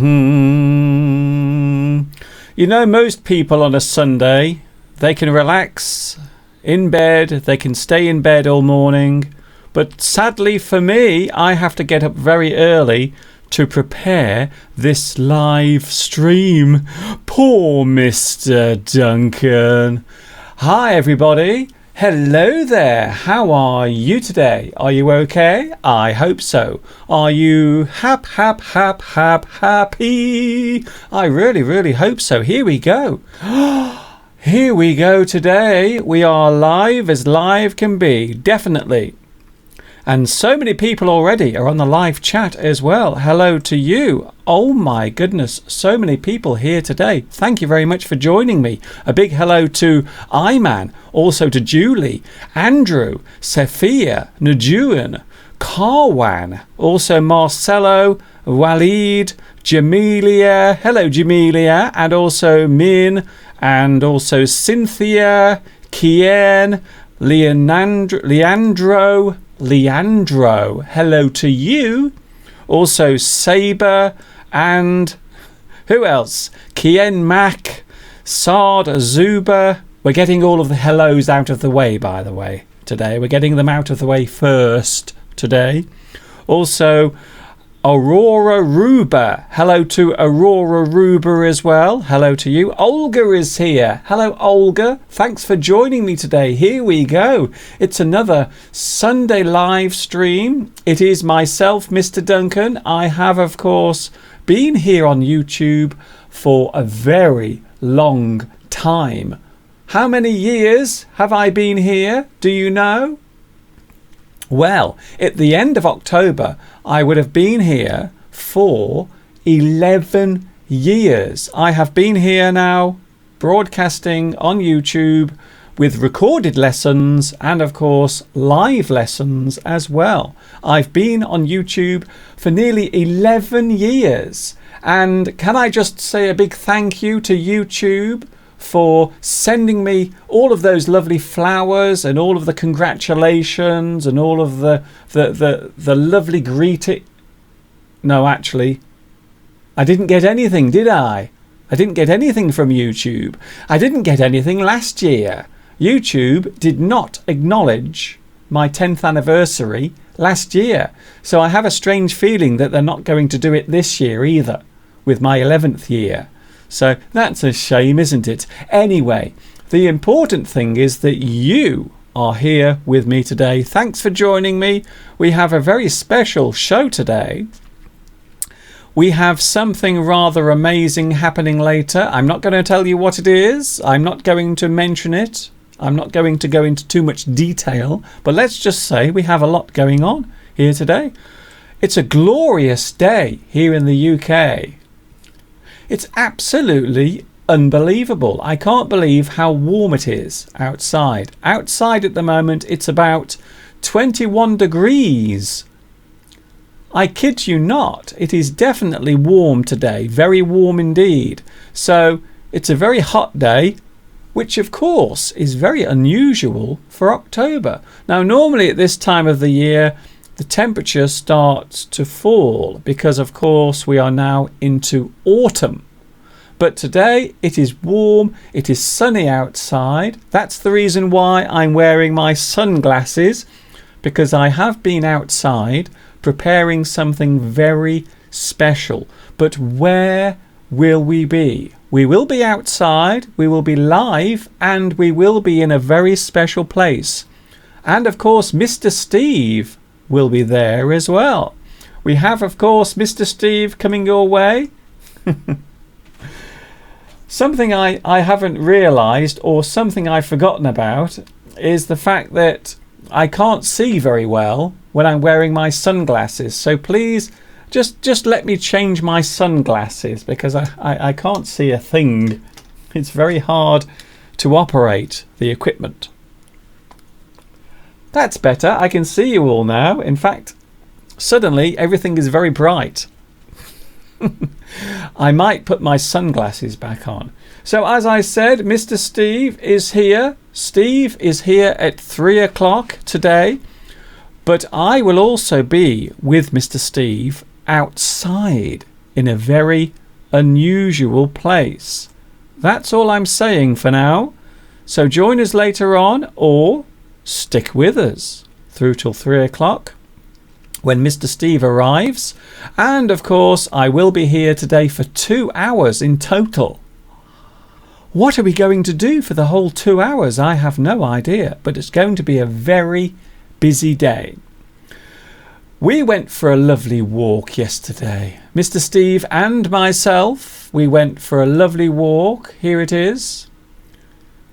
You know, most people on a Sunday, they can relax in bed, they can stay in bed all morning. But sadly for me, I have to get up very early to prepare this live stream. Poor Mr. Duncan. Hi, everybody. Hello there. How are you today? Are you okay? I hope so. Are you happy? I really hope so. Here we go. Here we go today. We are live as live can be. Definitely. And so many people already are on the live chat as well. Hello to you. Oh my goodness, so many people here today. Thank you very much for joining me. A big hello to Iman, also to Julie, Andrew, Sophia, Najuan, Carwan, also Marcelo, Walid, Jamelia. Hello Jamelia, and also Min, and also Cynthia, Kien, Leandro, hello to you. Also Saber, and who else? Kien Mac, Sard Zuba. We're getting all of the hellos out of the way, by the way, today. We're getting them out of the way first today. Also Aurora Ruba. Hello to Aurora Ruba as well. Hello to you. Olga is here. Hello, Olga. Thanks for joining me today. Here we go. It's another Sunday live stream. It is myself, Mr. Duncan. I have, of course, been here on YouTube for a very long time. How many years have I been here? Do you know? Well, at the end of October, I would have been here for 11 years. I have been here now, broadcasting on YouTube with recorded lessons and, of course, live lessons as well. I've been on YouTube for nearly 11 years. And can I just say a big thank you to YouTube for sending me all of those lovely flowers and all of the congratulations and all of the lovely greeting. No, actually, I didn't get anything, did I? I didn't get anything from YouTube. I didn't get anything last year. YouTube did not acknowledge my 10th anniversary last year. So I have a strange feeling that they're not going to do it this year either, with my 11th year. So that's a shame, isn't it? Anyway, the important thing is that you are here with me today. Thanks for joining me. We have a very special show today. We have something rather amazing happening later. I'm not going to tell you what it is. I'm not going to mention it. I'm not going to go into too much detail. But let's just say we have a lot going on here today. It's a glorious day here in the UK. It's absolutely unbelievable. I can't believe how warm it is outside. Outside at the moment, it's about 21 degrees. I kid you not. It is definitely warm today. Very warm indeed. So it's a very hot day, which of course is very unusual for October. Now, normally at this time of the year, the temperature starts to fall because, of course, we are now into autumn. But today it is warm, it is sunny outside. That's the reason why I'm wearing my sunglasses, because I have been outside preparing something very special. But where will we be? We will be outside, we will be live, and we will be in a very special place. And of course, Mr. Steve will be there as well. We have, of course, Mr. Steve coming your way. Something I haven't realised, or something I've forgotten about, is the fact that I can't see very well when I'm wearing my sunglasses. So please, just let me change my sunglasses, because I can't see a thing. It's very hard to operate the equipment. That's better. I can see you all now. In fact, suddenly everything is very bright. I might put my sunglasses back on. So as I said, Mr. Steve is here. Steve is here at 3 o'clock today. But I will also be with Mr. Steve outside in a very unusual place. That's all I'm saying for now. So join us later on, or stick with us through till 3 o'clock when Mr. Steve arrives. And of course, I will be here today for 2 hours in total. What are we going to do for the whole 2 hours? I have no idea, but it's going to be a very busy day. We went for a lovely walk yesterday. Mr. Steve and myself, we went for a lovely walk. Here it is.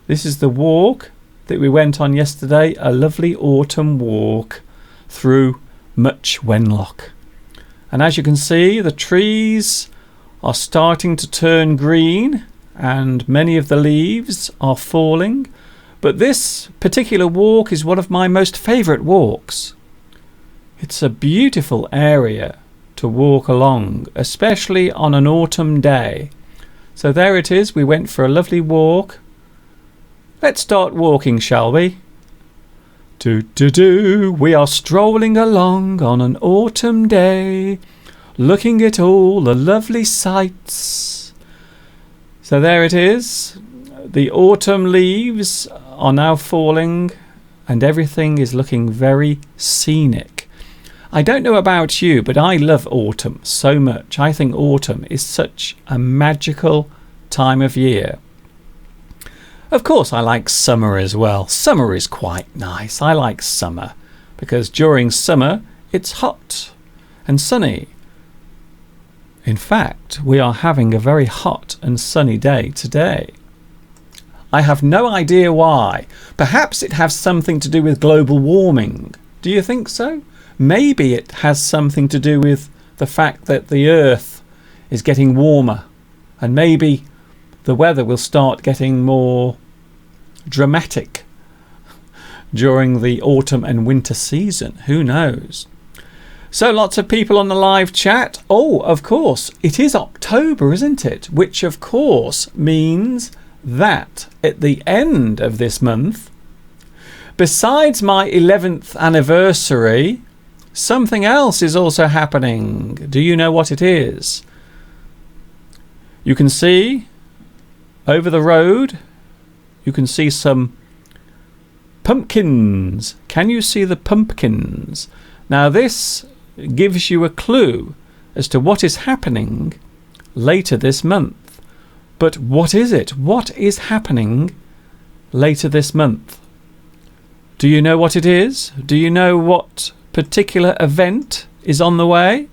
This is the walk that we went on yesterday, a lovely autumn walk through Much Wenlock. And as you can see, the trees are starting to turn green and many of the leaves are falling. But this particular walk is one of my most favourite walks. It's a beautiful area to walk along, especially on an autumn day. So there it is. We went for a lovely walk. Let's start walking, shall we? We are strolling along on an autumn day, looking at all the lovely sights. So there it is. The autumn leaves are now falling and everything is looking very scenic. I don't know about you, but I love autumn so much. I think autumn is such a magical time of year. Of course, I like summer as well. Summer is quite nice. I like summer because during summer it's hot and sunny. In fact, we are having a very hot and sunny day today. I have no idea why. Perhaps it has something to do with global warming. Do you think so? Maybe it has something to do with the fact that the earth is getting warmer and maybe the weather will start getting more dramatic during the autumn and winter season. Who knows? So lots of people on the live chat. Oh, of course, it is October, isn't it? Which of course means that at the end of this month, besides my 11th anniversary, something else is also happening. Do you know what it is? You can see over the road, you can see some pumpkins. Can you see the pumpkins? Now this gives you a clue as to what is happening later this month. But what is it? What is happening later this month? Do you know what it is? Do you know what particular event is on the way?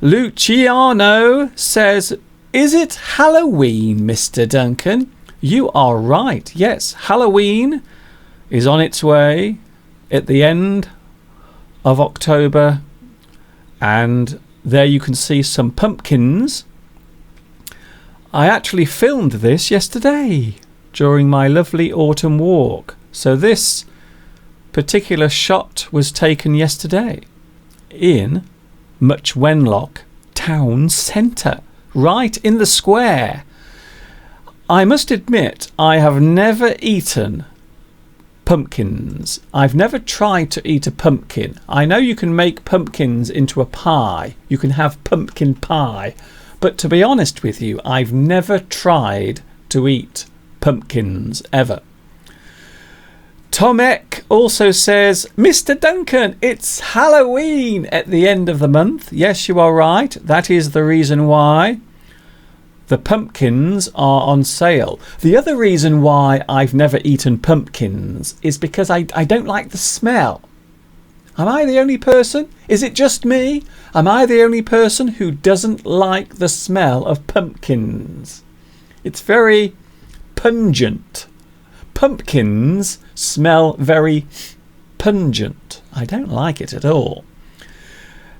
Luciano says, is it Halloween, Mr. Duncan? You are right. Yes, Halloween is on its way at the end of October, and there you can see some pumpkins. I actually filmed this yesterday during my lovely autumn walk. So this particular shot was taken yesterday in Much Wenlock town centre, right in the square. I must admit, I have never eaten pumpkins. I've never tried to eat a pumpkin. I know you can make pumpkins into a pie. You can have pumpkin pie. But to be honest with you, I've never tried to eat pumpkins ever. Tomek also says, Mr. Duncan, it's Halloween at the end of the month. Yes, you are right. That is the reason why the pumpkins are on sale. The other reason why I've never eaten pumpkins is because I don't like the smell. Am I the only person? Is it just me? Am I the only person who doesn't like the smell of pumpkins? It's very pungent. Pumpkins smell very pungent. I don't like it at all.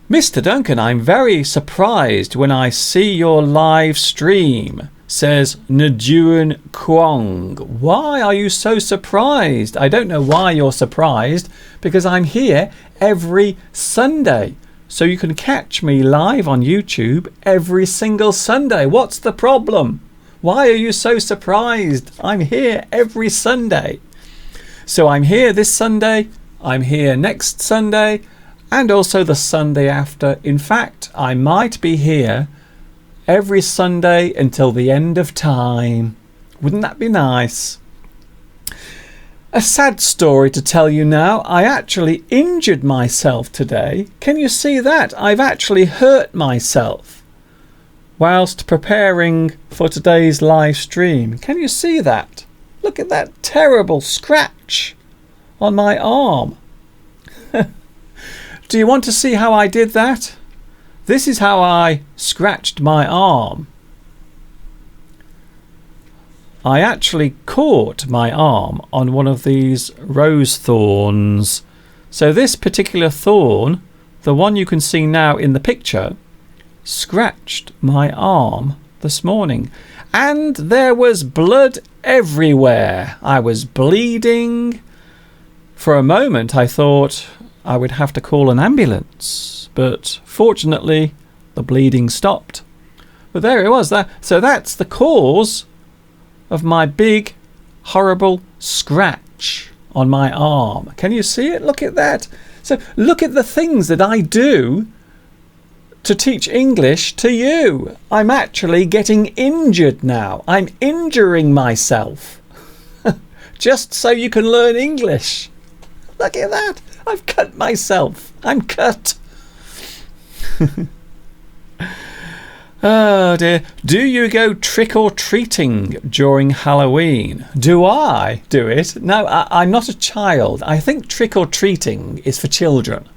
Mr. Duncan, I'm very surprised when I see your live stream, says Njuan Kwong. Why are you so surprised? I don't know why you're surprised, because I'm here every Sunday. So you can catch me live on YouTube every single Sunday. What's the problem? Why are you so surprised? I'm here every Sunday. So I'm here this Sunday, I'm here next Sunday, and also the Sunday after. In fact, I might be here every Sunday until the end of time. Wouldn't that be nice? A sad story to tell you now. I actually injured myself today. Can you see that? I've actually hurt myself whilst preparing for today's live stream. Can you see that? Look at that terrible scratch on my arm. Do you want to see how I did that? This is how I scratched my arm. I actually caught my arm on one of these rose thorns. So this particular thorn, the one you can see now in the picture, scratched my arm this morning. And there was blood everywhere. I was bleeding. For a moment I thought I would have to call an ambulance, but fortunately the bleeding stopped. But there it was. So that's the cause of my big horrible scratch on my arm. Can you see it? Look at that. So look at the things that I do to teach English to you. I'm actually getting injured now. I'm injuring myself just so you can learn English. Look at that. I've cut myself. I'm cut. Oh dear. Do you go trick-or-treating during Halloween? Do I do it? No, I'm not a child. I think trick-or-treating is for children,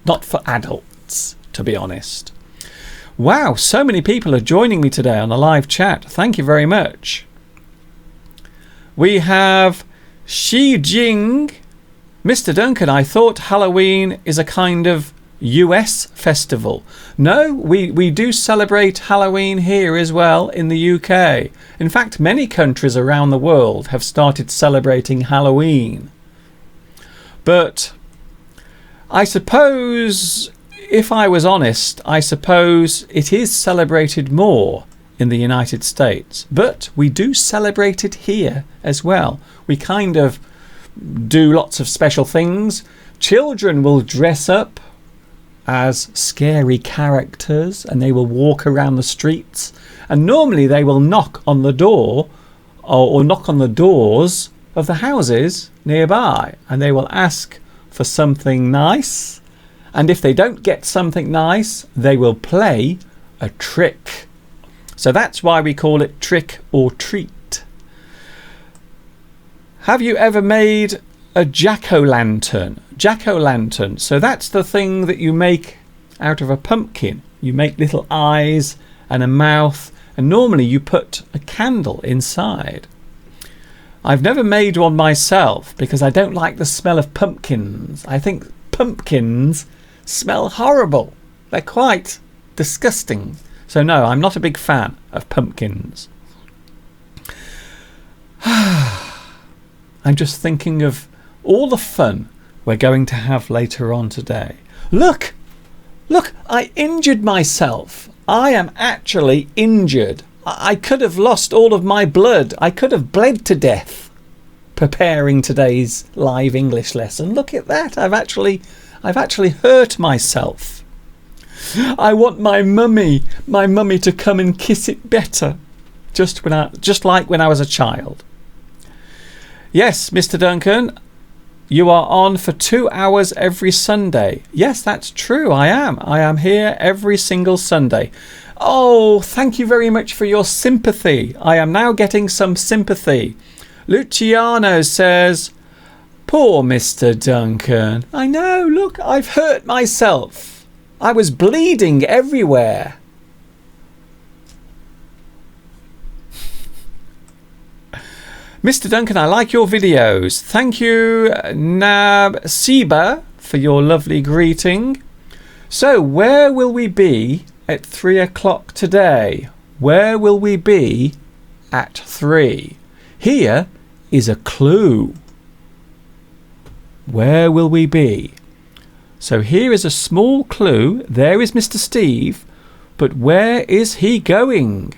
not for adults, to be honest. Wow, so many people are joining me today on the live chat. Thank you very much. We have Xi Jing. Mr. Duncan, I thought Halloween is a kind of US festival. No, we do celebrate Halloween here as well in the UK. In fact, many countries around the world have started celebrating Halloween. But I suppose, if I was honest, I suppose it is celebrated more in the United States. But we do celebrate it here as well. We kind of do lots of special things. Children will dress up as scary characters and they will walk around the streets, and normally they will knock on the door or knock on the doors of the houses nearby, and they will ask for something nice, and if they don't get something nice they will play a trick. So that's why we call it trick or treat. Have you ever made a jack-o'-lantern? Jack-o'-lantern. So that's the thing that you make out of a pumpkin. You make little eyes and a mouth, and normally you put a candle inside. I've never made one myself because I don't like the smell of pumpkins. I think pumpkins smell horrible. They're quite disgusting. So no, I'm not a big fan of pumpkins. I'm just thinking of all the fun we're going to have later on today. Look, I injured myself. I am actually injured. I could have lost all of my blood. I could have bled to death preparing today's live English lesson. Look at that. I've actually hurt myself. I want my mummy to come and kiss it better, just like when I was a child. Yes, Mr. Duncan, you are on for 2 hours every Sunday. Yes, that's true. I am. I am here every single Sunday. Oh, thank you very much for your sympathy. I am now getting some sympathy. Luciano says, poor Mr. Duncan. I know, look, I've hurt myself. I was bleeding everywhere. Mr. Duncan, I like your videos. Thank you, Nab Siba, for your lovely greeting. So, where will we be at 3 o'clock today? Where will we be at 3? Here is a clue. Where will we be? So here is a small clue. There is Mr. Steve, but where is he going?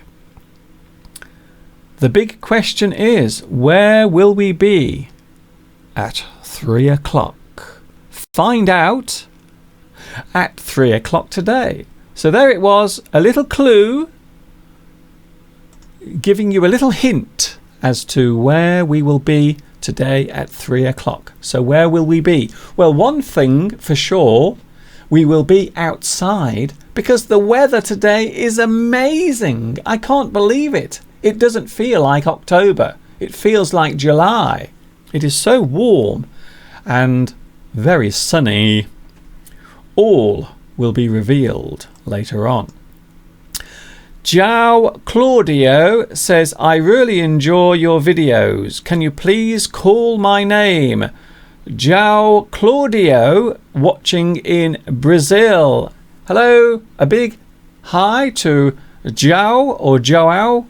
The big question is, where will we be at 3 o'clock? Find out at 3 o'clock today. So there it was, a little clue giving you a little hint as to where we will be today at 3 o'clock. So where will we be? Well, one thing for sure, we will be outside because the weather today is amazing. I can't believe it. It doesn't feel like October. It feels like July. It is so warm and very sunny. All will be revealed later on. João Claudio says, I really enjoy your videos. Can you please call my name? João Claudio, watching in Brazil. Hello, a big hi to João or João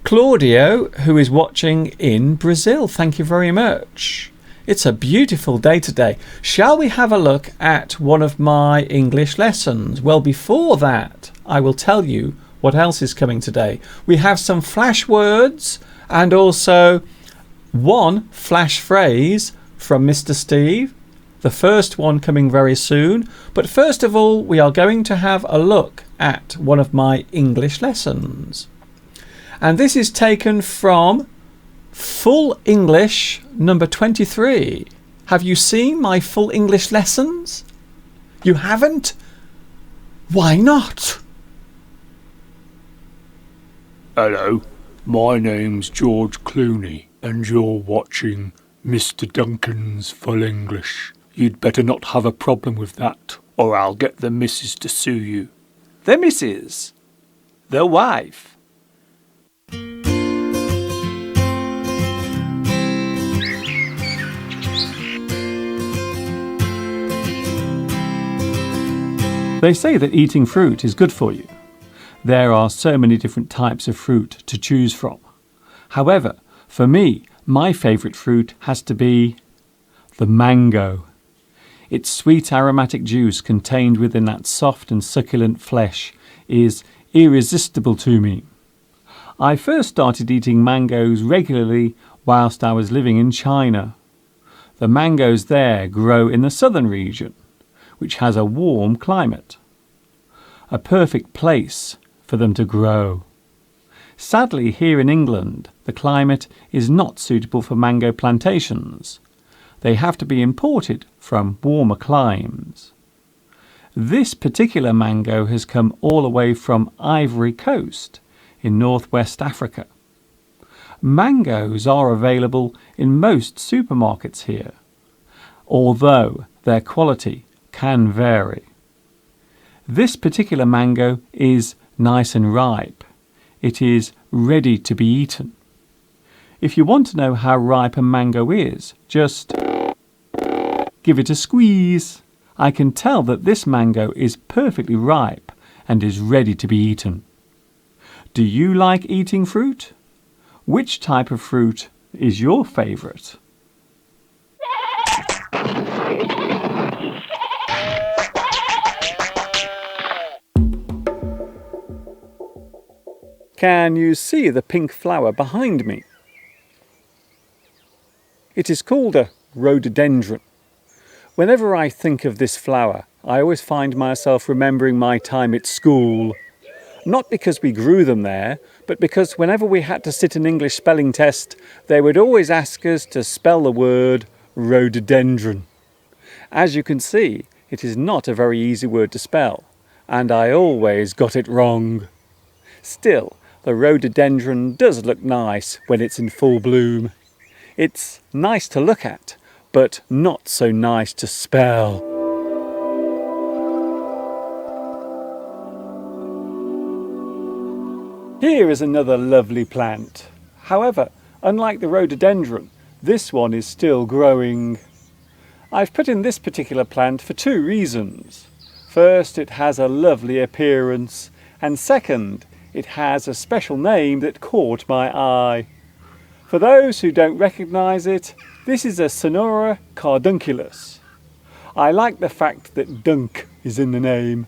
Claudio, who is watching in Brazil. Thank you very much. It's a beautiful day today. Shall we have a look at one of my English lessons? Well, before that, I will tell you what else is coming today. We have some flash words and also one flash phrase from Mr. Steve. The first one coming very soon. But first of all, we are going to have a look at one of my English lessons. And this is taken from Full English number 23. Have you seen my Full English lessons? You haven't? Why not? Hello, my name's George Clooney, and you're watching Mr. Duncan's Full English. You'd better not have a problem with that, or I'll get the missus to sue you. The missus? The wife? They say that eating fruit is good for you. There are so many different types of fruit to choose from. However, for me, my favourite fruit has to be the mango. Its sweet aromatic juice contained within that soft and succulent flesh is irresistible to me. I first started eating mangoes regularly whilst I was living in China. The mangoes there grow in the southern region, which has a warm climate. A perfect place for them to grow. Sadly, here in England, the climate is not suitable for mango plantations. They have to be imported from warmer climes. This particular mango has come all the way from Ivory Coast in northwest Africa. Mangoes are available in most supermarkets here, although their quality can vary. This particular mango is nice and ripe. It is ready to be eaten. If you want to know how ripe a mango is, just give it a squeeze. I can tell that this mango is perfectly ripe and is ready to be eaten. Do you like eating fruit? Which type of fruit is your favourite? Can you see the pink flower behind me? It is called a rhododendron. Whenever I think of this flower, I always find myself remembering my time at school. Not because we grew them there, but because whenever we had to sit an English spelling test, they would always ask us to spell the word rhododendron. As you can see, it is not a very easy word to spell, and I always got it wrong. Still, the rhododendron does look nice when it's in full bloom. It's nice to look at, but not so nice to spell. Here is another lovely plant. However, unlike the rhododendron, this one is still growing. I've put in this particular plant for two reasons. First, it has a lovely appearance, and second, it has a special name that caught my eye. For those who don't recognise it, this is a Sonora cardunculus. I like the fact that dunk is in the name.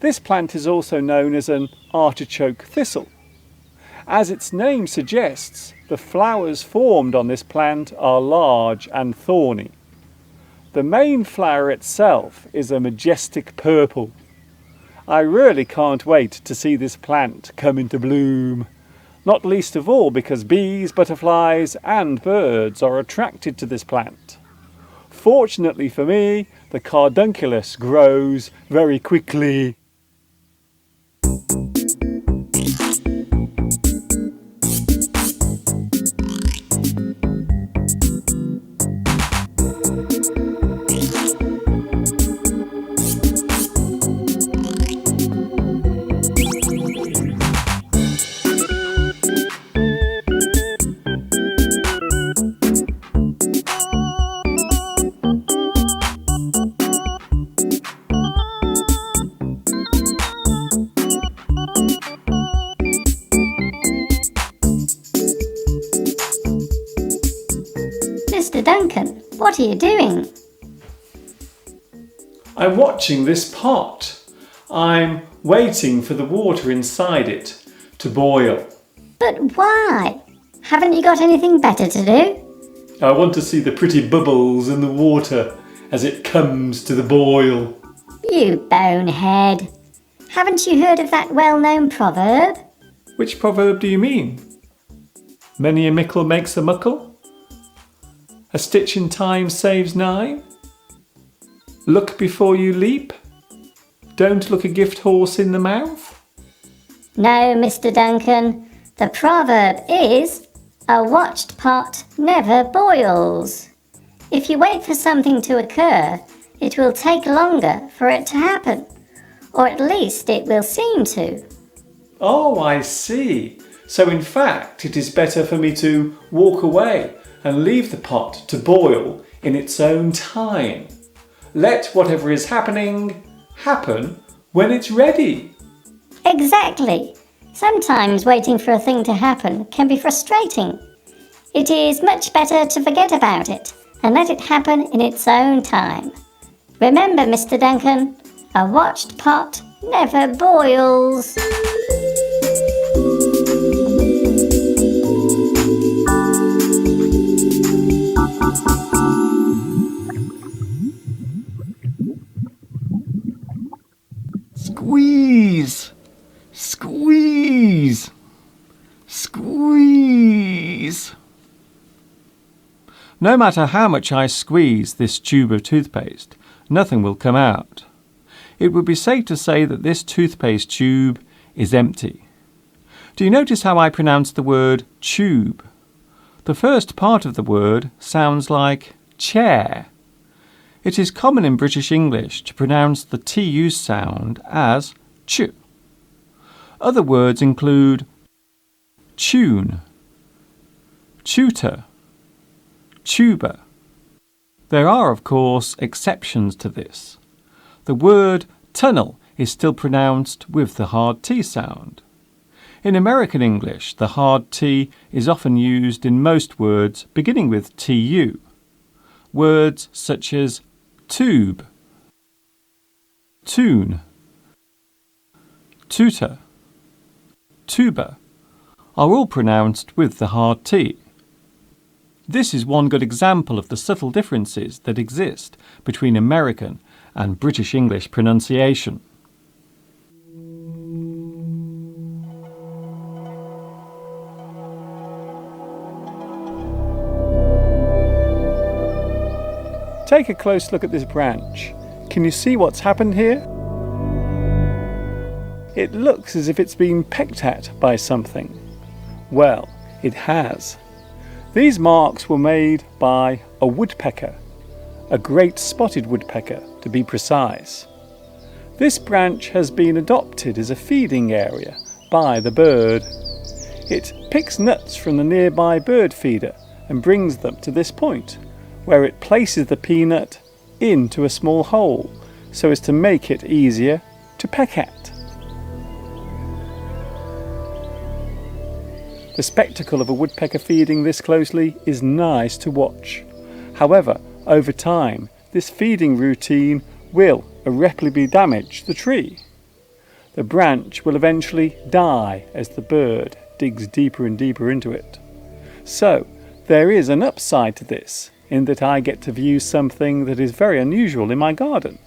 This plant is also known as an artichoke thistle. As its name suggests, the flowers formed on this plant are large and thorny. The main flower itself is a majestic purple. I really can't wait to see this plant come into bloom. Not least of all because bees, butterflies and birds are attracted to this plant. Fortunately for me, the cardunculus grows very quickly. Mr. Duncan, what are you doing? I'm watching this pot. I'm waiting for the water inside it to boil. But why? Haven't you got anything better to do? I want to see the pretty bubbles in the water as it comes to the boil. You bonehead. Haven't you heard of that well-known proverb? Which proverb do you mean? Many a mickle makes a muckle? A stitch in time saves nine? Look before you leap? Don't look a gift horse in the mouth? No, Mr. Duncan. The proverb is, a watched pot never boils. If you wait for something to occur, it will take longer for it to happen. Or at least it will seem to. Oh, I see. So in fact, it is better for me to walk away and leave the pot to boil in its own time. Let whatever is happening happen when it's ready. Exactly. Sometimes waiting for a thing to happen can be frustrating. It is much better to forget about it and let it happen in its own time. Remember, Mr. Duncan, a watched pot never boils. Squeeze! Squeeze! Squeeze! No matter how much I squeeze this tube of toothpaste, nothing will come out. It would be safe to say that this toothpaste tube is empty. Do you notice how I pronounce the word tube? The first part of the word sounds like chair. It is common in British English to pronounce the TU sound as ch. Other words include tune, tutor, tuber. There are, of course, exceptions to this. The word tunnel is still pronounced with the hard T sound. In American English, the hard T is often used in most words beginning with TU. Words such as tube, tune, tutor, tuber are all pronounced with the hard T. This is one good example of the subtle differences that exist between American and British English pronunciation. Take a close look at this branch. Can you see what's happened here? It looks as if it's been pecked at by something. Well, it has. These marks were made by a woodpecker, a great spotted woodpecker to be precise. This branch has been adopted as a feeding area by the bird. It picks nuts from the nearby bird feeder and brings them to this point, where it places the peanut into a small hole so as to make it easier to peck at. The spectacle of a woodpecker feeding this closely is nice to watch. However, over time, this feeding routine will irreparably damage the tree. The branch will eventually die as the bird digs deeper and deeper into it. So, there is an upside to this. in that I get to view something that is very unusual in my garden,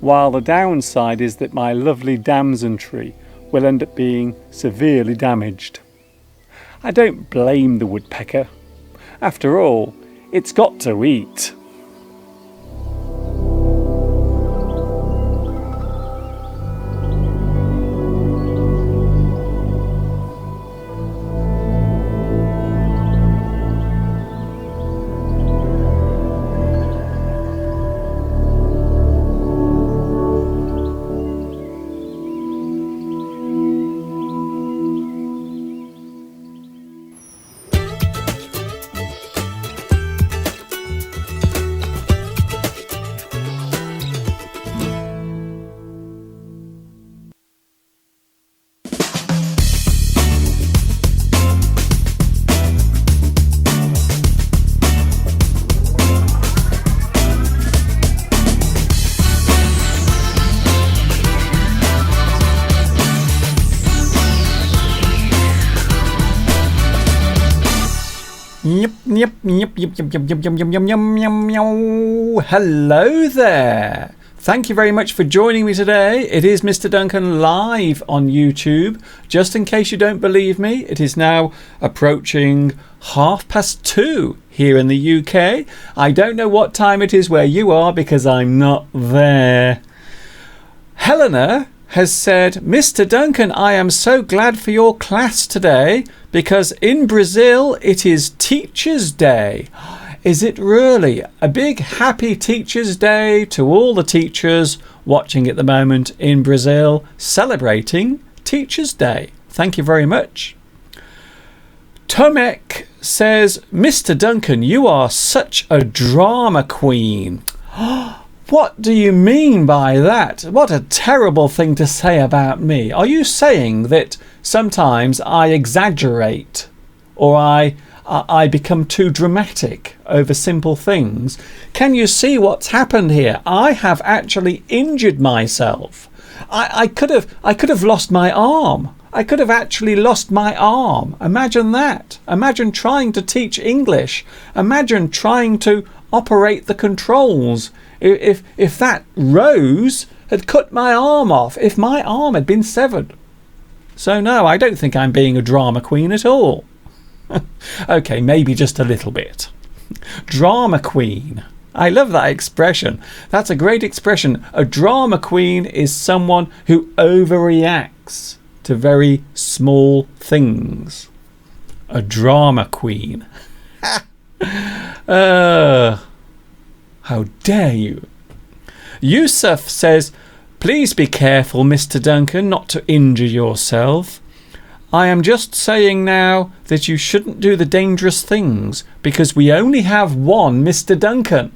while the downside is that my lovely damson tree will end up being severely damaged. I don't blame the woodpecker. After all, it's got to eat. Yep. Hello there. Thank you very much for joining me today. It is Mr. Duncan live on YouTube. Just in case you don't believe me, it is now approaching 2:30 here in the UK. I don't know what time it is where you are because I'm not there. Helena has said, Mr. Duncan, I am so glad for your class today because in Brazil it is Teachers' Day. Is it really? A big happy Teachers' Day to all the teachers watching at the moment in Brazil celebrating Teachers' Day. Thank you very much. Tomek says, Mr. Duncan, you are such a drama queen. What do you mean by that? What a terrible thing to say about me. Are you saying that sometimes I exaggerate or I become too dramatic over simple things? Can you see what's happened here? I have actually injured myself. I could have lost my arm. I could have actually lost my arm. Imagine that. Imagine trying to teach English. Imagine trying to operate the controls. If that rose had cut my arm off, if my arm had been severed. So no, I don't think I'm being a drama queen at all. Okay, maybe just a little bit. Drama queen. I love that expression. That's a great expression. A drama queen is someone who overreacts to very small things. A drama queen. How dare you? Yusuf says, please be careful, Mr. Duncan, not to injure yourself. I am just saying now that you shouldn't do the dangerous things because we only have one Mr. Duncan.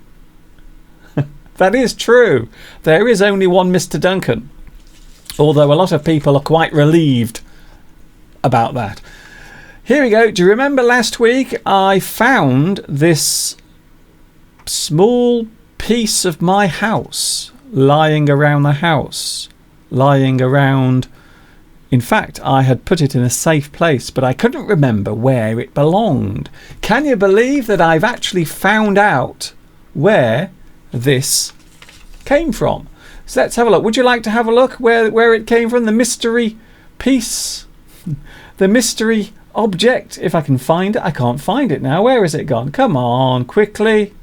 That is true. There is only one Mr. Duncan. Although a lot of people are quite relieved about that. Here we go. Do you remember last week I found this small piece of my house lying around the house, lying around. In fact, I had put it in a safe place, but I couldn't remember where it belonged. Can you believe that I've actually found out where this came from? So let's have a look. Would you like to have a look where it came from? The mystery piece, the mystery object. If I can find it. I can't find it now. Where has it gone? Come on, quickly.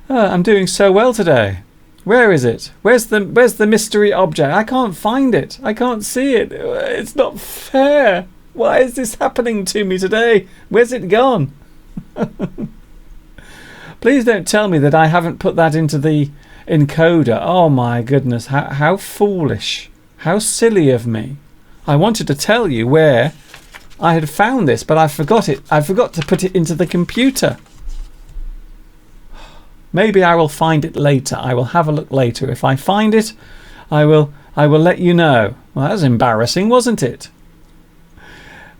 I'm doing so well today. Where is it? Where's the mystery object? I can't find it. I can't see it. It's not fair. Why is this happening to me today? Where's it gone? Please don't tell me that I haven't put that into the encoder. Oh my goodness. How foolish. How silly of me. I wanted to tell you where I had found this, but I forgot it. I forgot to put it into the computer. Maybe I will find it later. I will have a look later. If I find it, I will let you know. Well, that was embarrassing, wasn't it?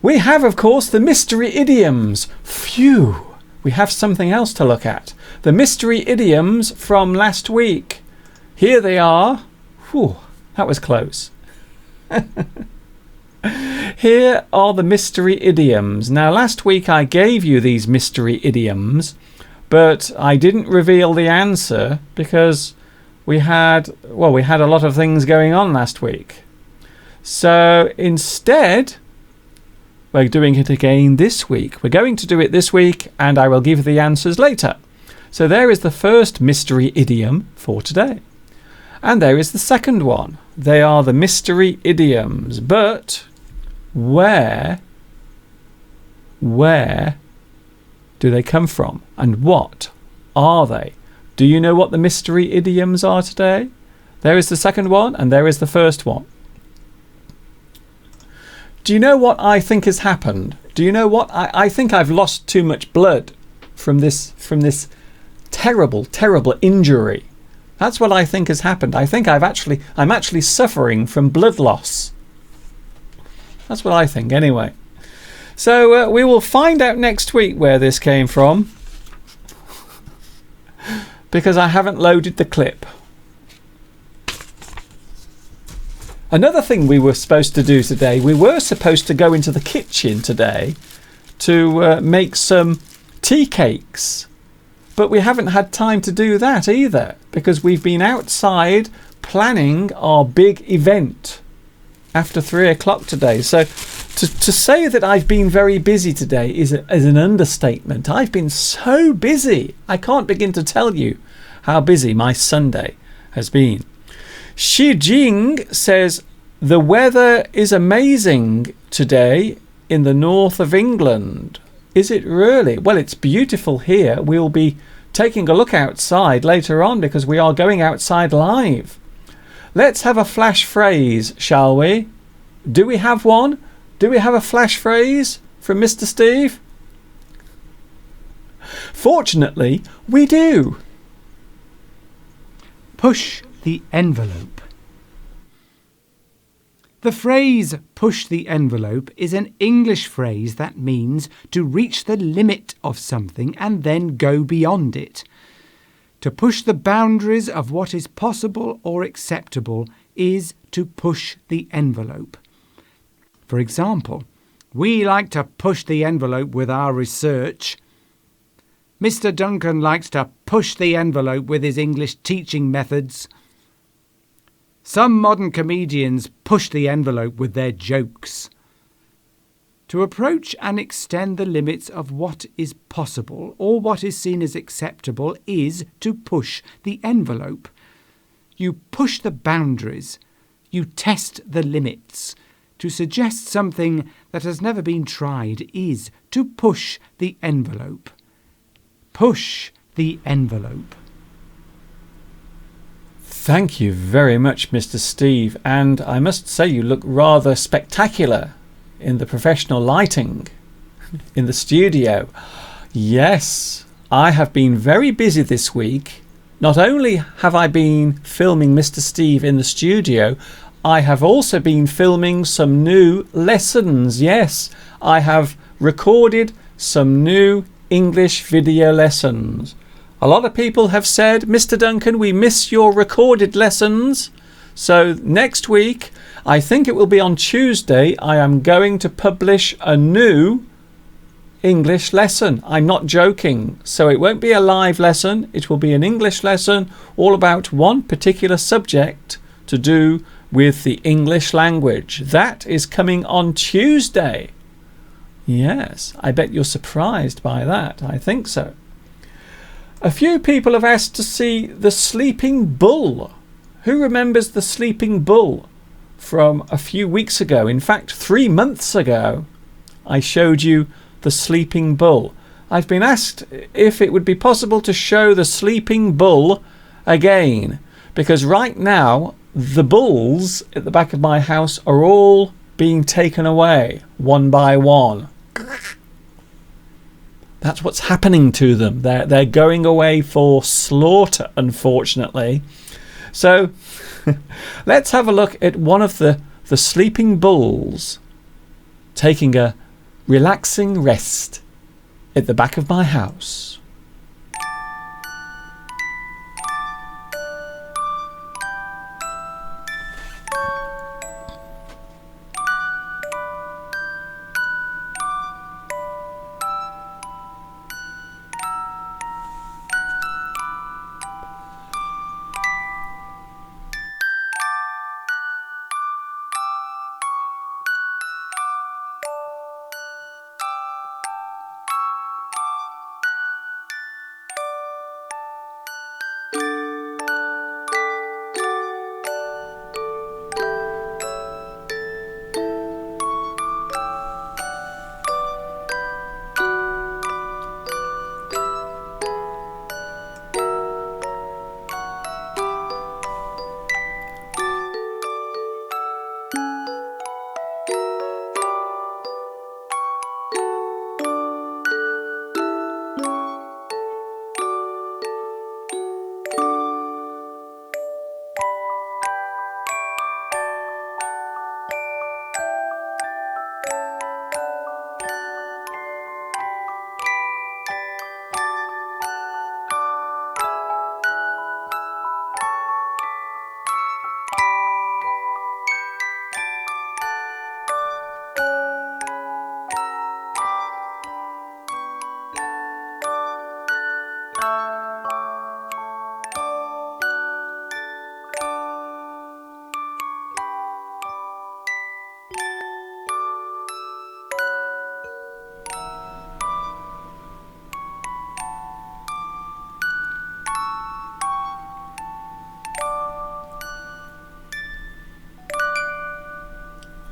We have, of course, the mystery idioms. Phew! We have something else to look at. The mystery idioms from last week. Here they are. Whew, that was close. Here are the mystery idioms. Now, last week I gave you these mystery idioms, but I didn't reveal the answer because we had a lot of things going on last week. So instead, we're doing it again this week. We're going to do it this week, and I will give the answers later. So there is the first mystery idiom for today. And there is the second one. They are the mystery idioms. But where do they come from? And what are they? Do you know what the mystery idioms are today? There is the second one, and there is the first one. Do you know what I think has happened? Do you know what? I think I've lost too much blood from this terrible, terrible injury. That's what I think has happened. I think I'm actually suffering from blood loss. That's what I think, anyway. So we will find out next week where this came from, because I haven't loaded the clip. Another thing we were supposed to do today, we were supposed to go into the kitchen today to make some tea cakes. But we haven't had time to do that either, because we've been outside planning our big event after 3 o'clock today. So to say that I've been very busy today is an understatement. I've been so busy. I can't begin to tell you how busy my Sunday has been. Xi Jing says, the weather is amazing today in the north of England. Is it really? Well, it's beautiful here. We'll be taking a look outside later on because we are going outside live. Let's have a flash phrase, shall we? Do we have one? Do we have a flash phrase from Mr. Steve? Fortunately, we do. Push the envelope. The phrase push the envelope is an English phrase that means to reach the limit of something and then go beyond it. To push the boundaries of what is possible or acceptable is to push the envelope. For example, we like to push the envelope with our research. Mr. Duncan likes to push the envelope with his English teaching methods. Some modern comedians push the envelope with their jokes. To approach and extend the limits of what is possible or what is seen as acceptable is to push the envelope. You push the boundaries. You test the limits. To suggest something that has never been tried is to push the envelope. Push the envelope. Thank you very much, Mr. Steve. And I must say you look rather spectacular in the professional lighting in the studio. Yes, I have been very busy this week. Not only have I been filming Mr. Steve in the studio, I have also been filming some new lessons. Yes, I have recorded some new English video lessons. A lot of people have said, Mr. Duncan, we miss your recorded lessons. So next week, I think it will be on Tuesday, I am going to publish a new English lesson. I'm not joking. So it won't be a live lesson. It will be an English lesson all about one particular subject to do with the English language. That is coming on Tuesday. Yes, I bet you're surprised by that. I think so. A few people have asked to see the Sleeping Bull. Who remembers the Sleeping Bull from a few weeks ago? In fact, 3 months ago, I showed you the Sleeping Bull. I've been asked if it would be possible to show the Sleeping Bull again, because right now the bulls at the back of my house are all being taken away one by one. That's what's happening to them. They're going away for slaughter, unfortunately. So let's have a look at one of the sleeping bulls taking a relaxing rest at the back of my house.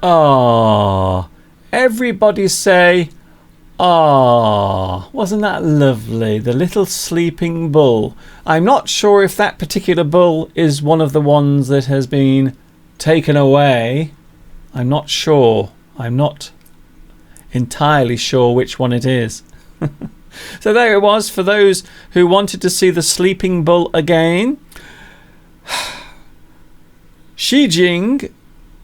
Ah. Everybody say ah. Wasn't that lovely? The little sleeping bull. I'm not sure if that particular bull is one of the ones that has been taken away. I'm not sure. I'm not entirely sure which one it is. So there it was for those who wanted to see the sleeping bull again. Xi Jing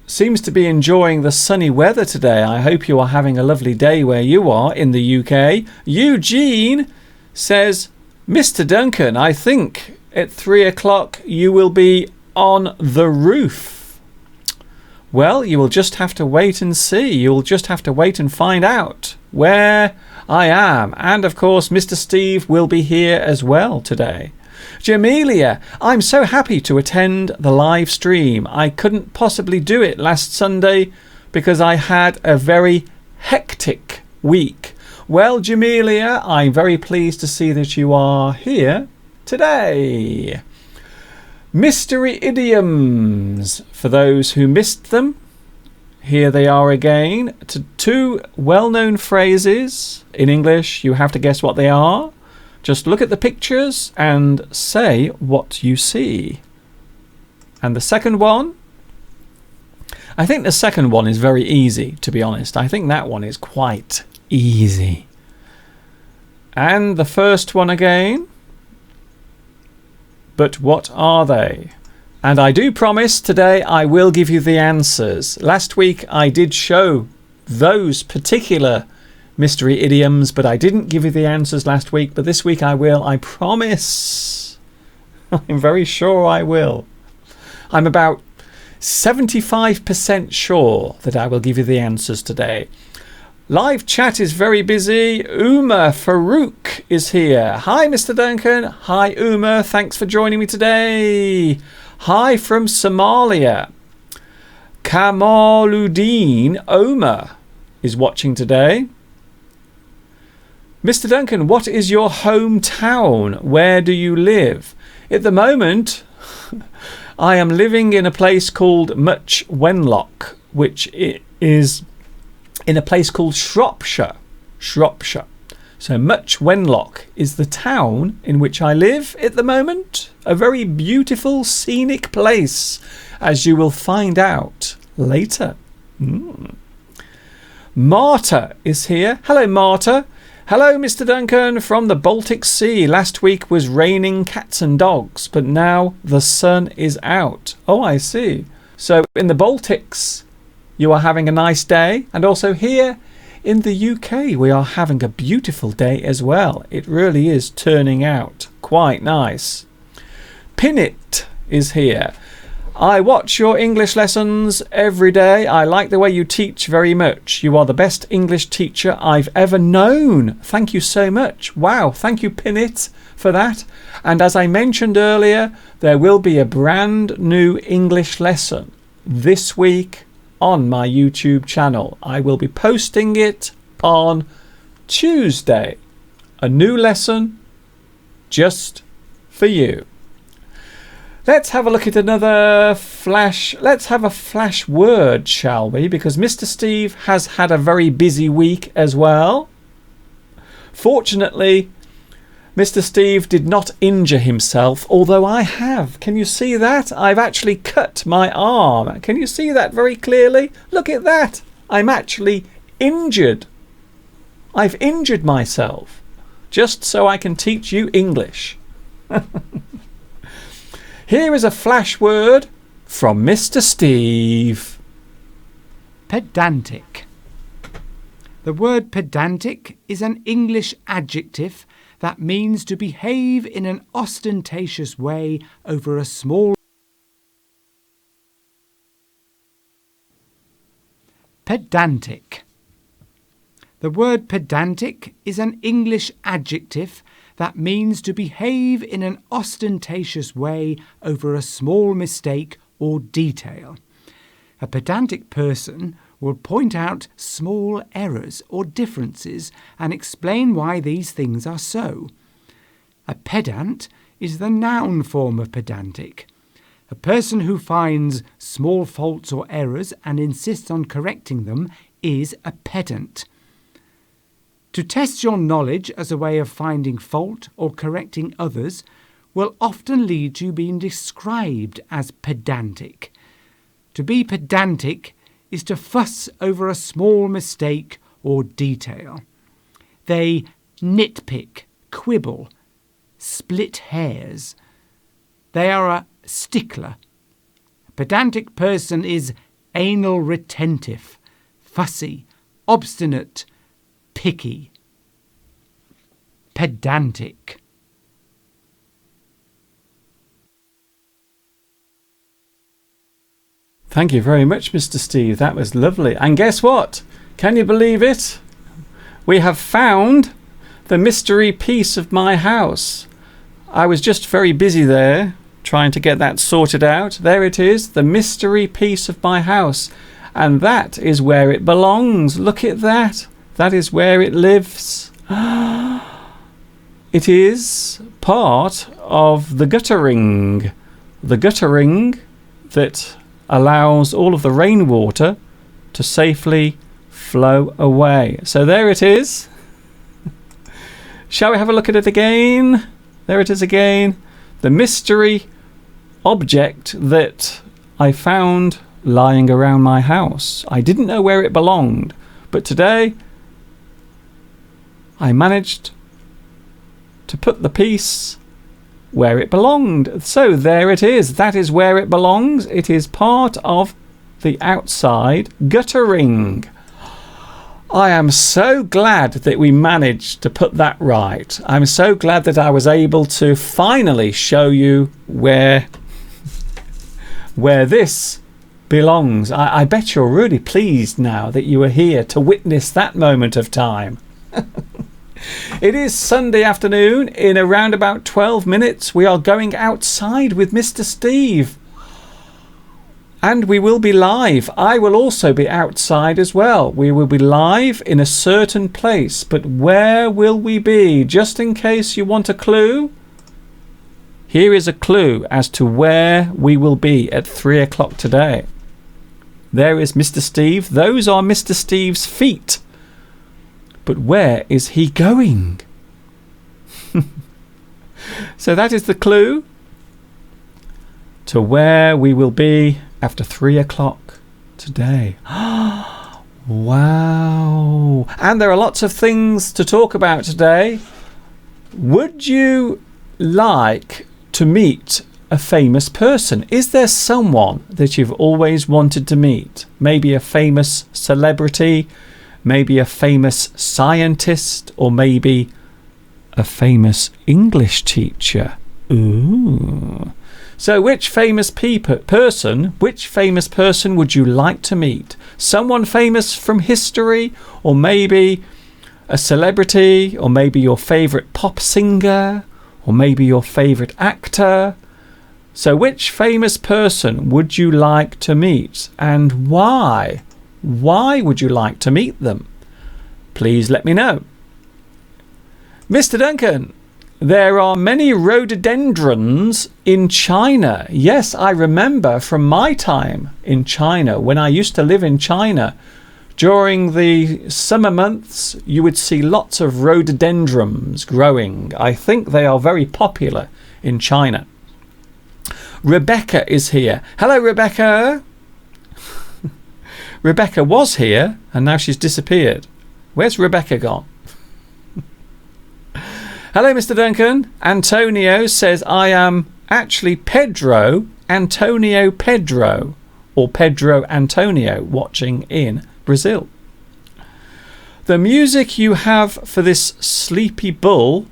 seems to be enjoying the sunny weather today. I hope you are having a lovely day where you are in the UK. Eugene says, Mr. Duncan, I think at 3 o'clock you will be on the roof. Well, you will just have to wait and see. You'll just have to wait and find out where I am. And of course, Mr. Steve will be here as well today. Jamelia, I'm so happy to attend the live stream. I couldn't possibly do it last Sunday because I had a very hectic week. Well, Jamelia, I'm very pleased to see that you are here today. Mystery idioms. For those who missed them, here they are again. Two well-known phrases in English. You have to guess what they are. Just look at the pictures and say what you see. And the second one, I think the second one is very easy, to be honest. I think that one is quite easy. And the first one again. But what are they? And I do promise today I will give you the answers. Last week I did show those particular mystery idioms, but I didn't give you the answers last week. But this week I will, I promise. I'm very sure I will. I'm about 75% sure that I will give you the answers today. Live chat is very busy. Uma Farouk is here. Hi, Mr. Duncan. Hi, Uma. Thanks for joining me today. Hi from Somalia. Kamaluddin Omar is watching today. Mr. Duncan, what is your hometown? Where do you live? At the moment, I am living in a place called Much Wenlock, which is in a place called Shropshire. Shropshire. So Much Wenlock is the town in which I live at the moment. A very beautiful, scenic place, as you will find out later. Marta is here. Hello, Marta. Hello, Mr. Duncan from the Baltic Sea. Last week was raining cats and dogs, but now the sun is out. Oh, I see. So in the Baltics, you are having a nice day. And also here in the UK, we are having a beautiful day as well. It really is turning out quite nice. Pinit is here. I watch your English lessons every day. I like the way you teach very much. You are the best English teacher I've ever known. Thank you so much. Wow, thank you, Pinit, for that. And as I mentioned earlier, there will be a brand new English lesson this week on my YouTube channel. I will be posting it on Tuesday. A new lesson just for you. Let's have a look at another flash. Let's have a flash word, shall we? Because Mr. Steve has had a very busy week as well. Fortunately, Mr. Steve did not injure himself, although I have. Can you see that? I've actually cut my arm. Can you see that very clearly? Look at that. I'm actually injured. I've injured myself just so I can teach you English. Here is a flash word from Mr. Steve. Pedantic. The word pedantic is an English adjective that means to behave in an ostentatious way over a small... Pedantic. The word pedantic is an English adjective that means to behave in an ostentatious way over a small mistake or detail. A pedantic person will point out small errors or differences and explain why these things are so. A pedant is the noun form of pedantic. A person who finds small faults or errors and insists on correcting them is a pedant. To test your knowledge as a way of finding fault or correcting others will often lead to being described as pedantic. To be pedantic is to fuss over a small mistake or detail. They nitpick, quibble, split hairs. They are a stickler. A pedantic person is anal retentive, fussy, obstinate, picky. Pedantic. Thank you very much, Mr. Steve. That was lovely. And guess what? Can you believe it? We have found the mystery piece of my house. I was just very busy there trying to get that sorted out. There it is, the mystery piece of my house. And that is where it belongs. Look at that. That is where it lives. It is part of the guttering. The guttering that allows all of the rainwater to safely flow away. So there it is. Shall we have a look at it again? There it is again. The mystery object that I found lying around my house. I didn't know where it belonged, but today I managed to put the piece where it belonged. So there it is. That is where it belongs. It is part of the outside guttering. I am so glad that we managed to put that right. I'm so glad that I was able to finally show you where this belongs. I bet you're really pleased now that you were here to witness that moment of time. It is Sunday afternoon. In around about 12 minutes we are going outside with Mr. Steve. And we will be live. I will also be outside as well. We will be live in a certain place. But where will we be? Just in case you want a clue, here is a clue as to where we will be at 3 o'clock today. There is Mr. Steve. Those are Mr. Steve's feet. But where is he going? So that is the clue to where we will be after 3 o'clock today. Wow. And there are lots of things to talk about today. Would you like to meet a famous person? Is there someone that you've always wanted to meet? Maybe a famous celebrity, maybe a famous scientist, or maybe a famous English teacher. Ooh. So which famous person would you like to meet? Someone famous from history, or maybe a celebrity, or maybe your favourite pop singer, or maybe your favourite actor? So which famous person would you like to meet, and why? Why would you like to meet them? Please let me know. Mr. Duncan, there are many rhododendrons in China. Yes, I remember from my time in China, when I used to live in China. During the summer months, you would see lots of rhododendrons growing. I think they are very popular in China. Rebecca is here. Hello, Rebecca. Rebecca was here and now she's disappeared. Where's Rebecca gone? Hello, Mr. Duncan. Antonio says, I am actually Pedro Antonio Pedro, or Pedro Antonio, watching in Brazil. The music you have for this sleepy bull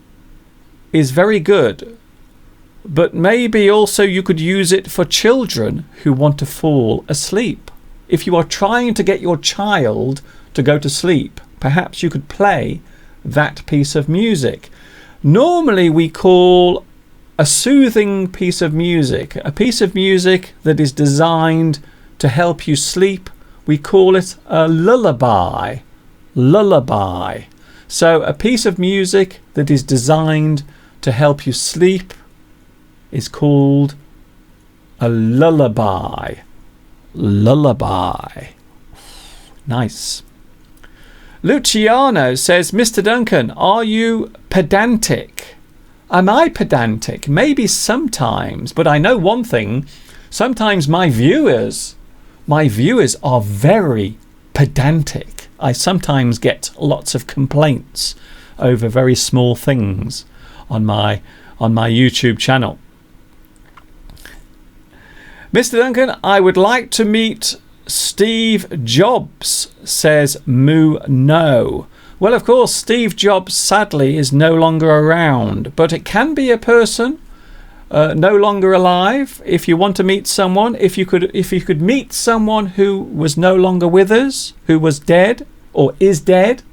is very good, but maybe also you could use it for children who want to fall asleep. If you are trying to get your child to go to sleep, perhaps you could play that piece of music. Normally we call a soothing piece of music, a piece of music that is designed to help you sleep, we call it a lullaby. Lullaby. So a piece of music that is designed to help you sleep is called A lullaby. Lullaby. Nice. Luciano says, Mr. Duncan, are you pedantic? Am I pedantic? Maybe sometimes, but I know one thing. Sometimes my viewers are very pedantic. I sometimes get lots of complaints over very small things on my YouTube channel. Mr. Duncan, I would like to meet Steve Jobs, says Moo No. Well, of course, Steve Jobs sadly is no longer around, but it can be a person no longer alive. If you want to meet someone, if you could meet someone who was no longer with us, who was dead or is dead,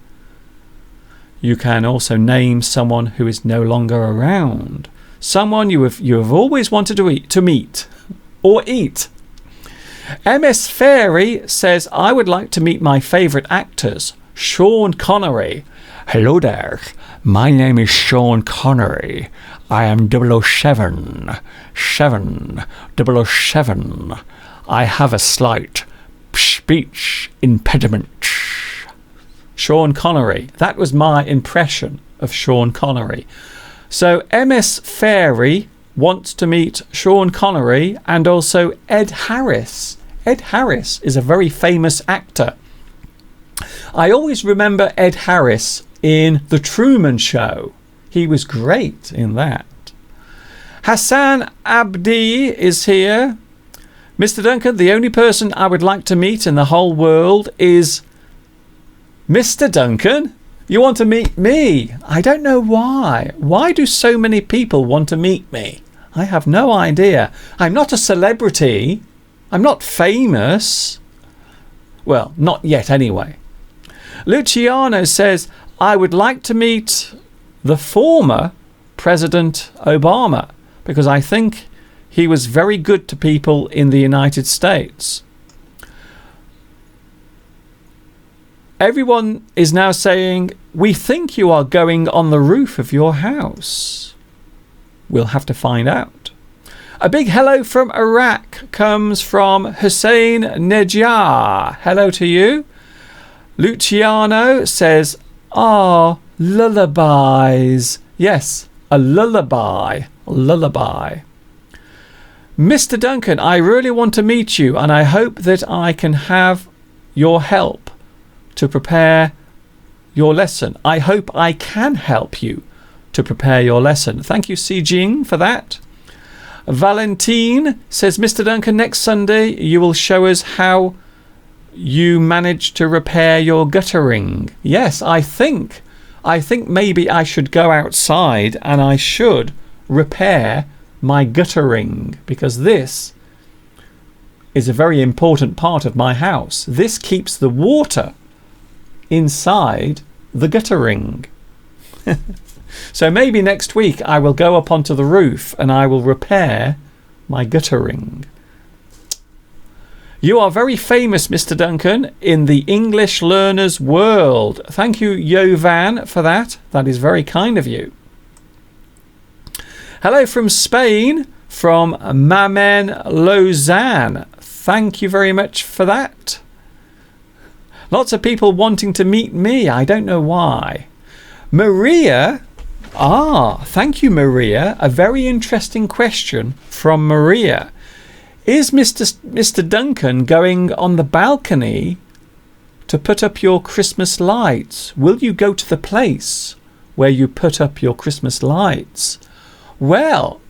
you can also name someone who is no longer around. Someone you have always wanted to meet or eat. MS Fairy says, I would like to meet my favourite actors, Sean Connery. Hello there. My name is Sean Connery. I am 007. 007. I have a slight speech impediment. Sean Connery. That was my impression of Sean Connery. So MS Fairy wants to meet Sean Connery and also Ed Harris. Ed Harris is a very famous actor. I always remember Ed Harris in The Truman Show. He was great in that. Hassan Abdi is here. Mr. Duncan, the only person I would like to meet in the whole world is Mr. Duncan. You want to meet me? I don't know why. Why do so many people want to meet me? I have no idea. I'm not a celebrity. I'm not famous. Well, not yet anyway. Luciano says, I would like to meet the former President Obama because I think he was very good to people in the United States. Everyone is now saying, we think you are going on the roof of your house. We'll have to find out. A big hello from Iraq comes from Hussein Nejjar. Hello to you. Luciano says, lullabies. Yes, a lullaby. Lullaby. Mr. Duncan, I really want to meet you and I hope that I can have your help to prepare your lesson. I hope I can help you to prepare your lesson. Thank you, Si Jing, for that. Valentine says, Mr. Duncan, next Sunday you will show us how you managed to repair your guttering. Yes, I think maybe I should go outside and I should repair my guttering because this is a very important part of my house. This keeps the water inside the guttering. So maybe next week I will go up onto the roof and I will repair my guttering. You are very famous, Mr. Duncan, in the English learners' world. Thank you, Yovan, for that. That is very kind of you. Hello from Spain, from Mamen Lausanne. Thank you very much for that. Lots of people wanting to meet me. I don't know why. Maria. Thank you, Maria. A very interesting question from Maria. Is Mr. Duncan going on the balcony to put up your Christmas lights? Will you go to the place where you put up your Christmas lights? Well,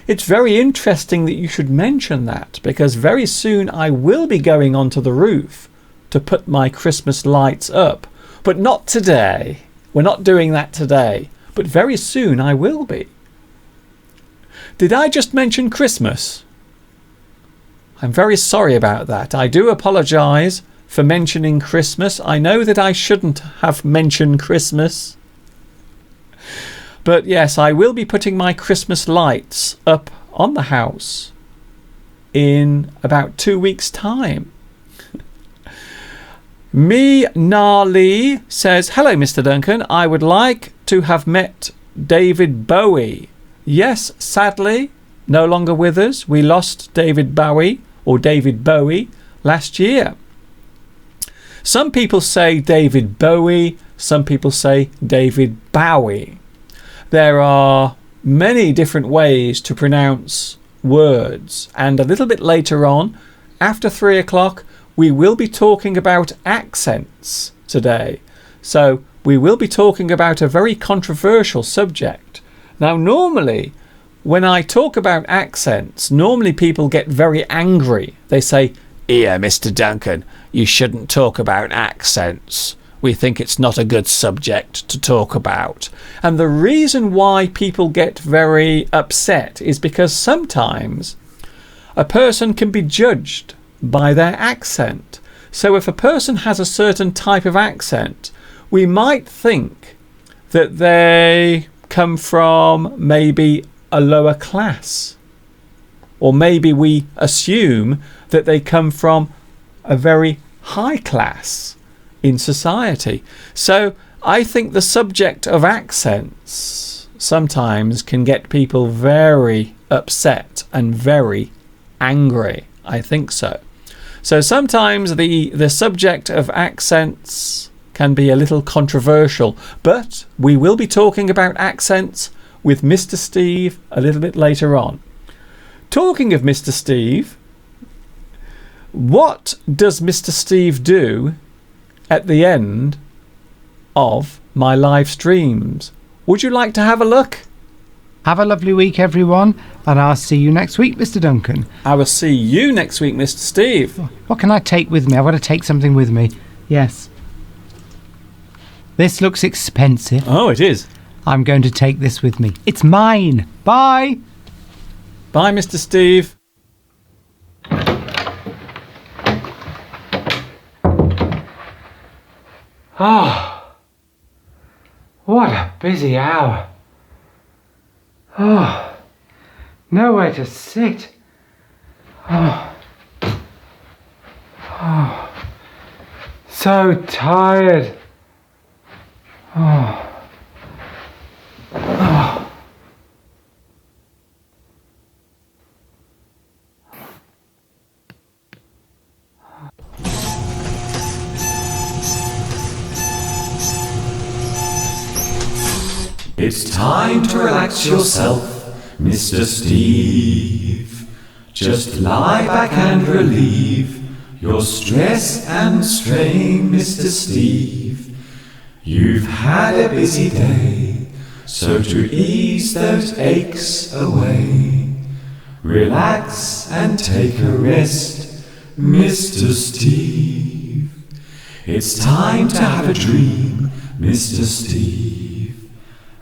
it's very interesting that you should mention that because very soon I will be going onto the roof to put my Christmas lights up. But not today. We're not doing that today. But very soon I will be. Did I just mention Christmas? I'm very sorry about that. I do apologise for mentioning Christmas. I know that I shouldn't have mentioned Christmas. But yes, I will be putting my Christmas lights up on the house in about 2 weeks' time. Me Nali says, hello, Mr. Duncan. I would like to have met David Bowie. Yes, sadly, no longer with us. We lost David Bowie, or David Bowie, last year. Some people say David Bowie, some people say David Bowie. There are many different ways to pronounce words, and a little bit later on, after 3 o'clock, we will be talking about accents today. So we will be talking about a very controversial subject. Now, normally, when I talk about accents, normally people get very angry. They say, "Here, Mr. Duncan, you shouldn't talk about accents. We think it's not a good subject to talk about." And the reason why people get very upset is because sometimes a person can be judged by their accent. So if a person has a certain type of accent, we might think that they come from maybe a lower class, or maybe we assume that they come from a very high class in society. So I think the subject of accents sometimes can get people very upset and very angry. I think so. So sometimes the subject of accents can be a little controversial, but we will be talking about accents with Mr. Steve a little bit later on. Talking of Mr. Steve, what does Mr. Steve do at the end of my live streams? Would you like to have a look? Have a lovely week, everyone, and I'll see you next week, Mr. Duncan. I will see you next week, Mr. Steve. What can I take with me? I've got to take something with me. Yes. This looks expensive. Oh, it is. I'm going to take this with me. It's mine. Bye. Bye, Mr. Steve. Oh, what a busy hour. Oh, nowhere to sit. Oh, so tired. Oh. It's time to relax yourself, Mr. Steve. Just lie back and relieve your stress and strain, Mr. Steve. You've had a busy day, so to ease those aches away, relax and take a rest, Mr. Steve. It's time to have a dream, Mr. Steve.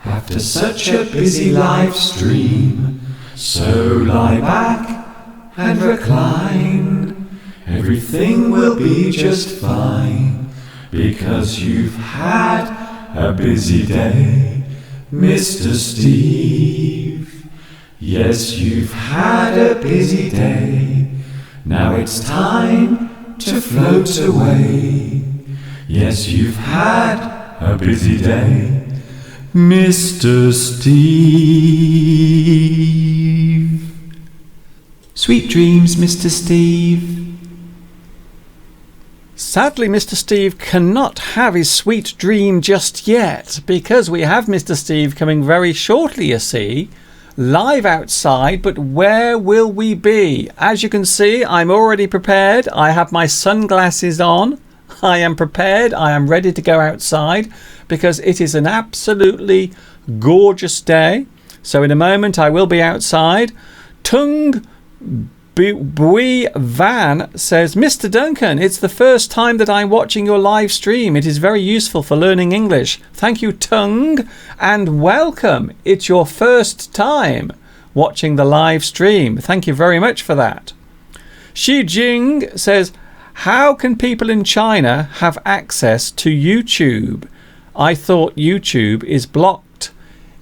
After such a busy live stream, so lie back and recline. Everything will be just fine, because you've had a busy day, Mr. Steve. Yes, you've had a busy day. Now it's time to float away. Yes, you've had a busy day, Mr. Steve. Sweet dreams, Mr. Steve. Sadly, Mr. Steve cannot have his sweet dream just yet, because we have Mr. Steve coming very shortly, you see, live outside. But where will we be? As you can see, I'm already prepared. I have my sunglasses on. I am prepared. I am ready to go outside because it is an absolutely gorgeous day. So in a moment I will be outside. Tung Bui Van says, Mr. Duncan, it's the first time that I'm watching your live stream. It is very useful for learning English. Thank you, Tung, and welcome. It's your first time watching the live stream. Thank you very much for that. Xi Jing says, how can people in China have access to YouTube? I thought YouTube is blocked.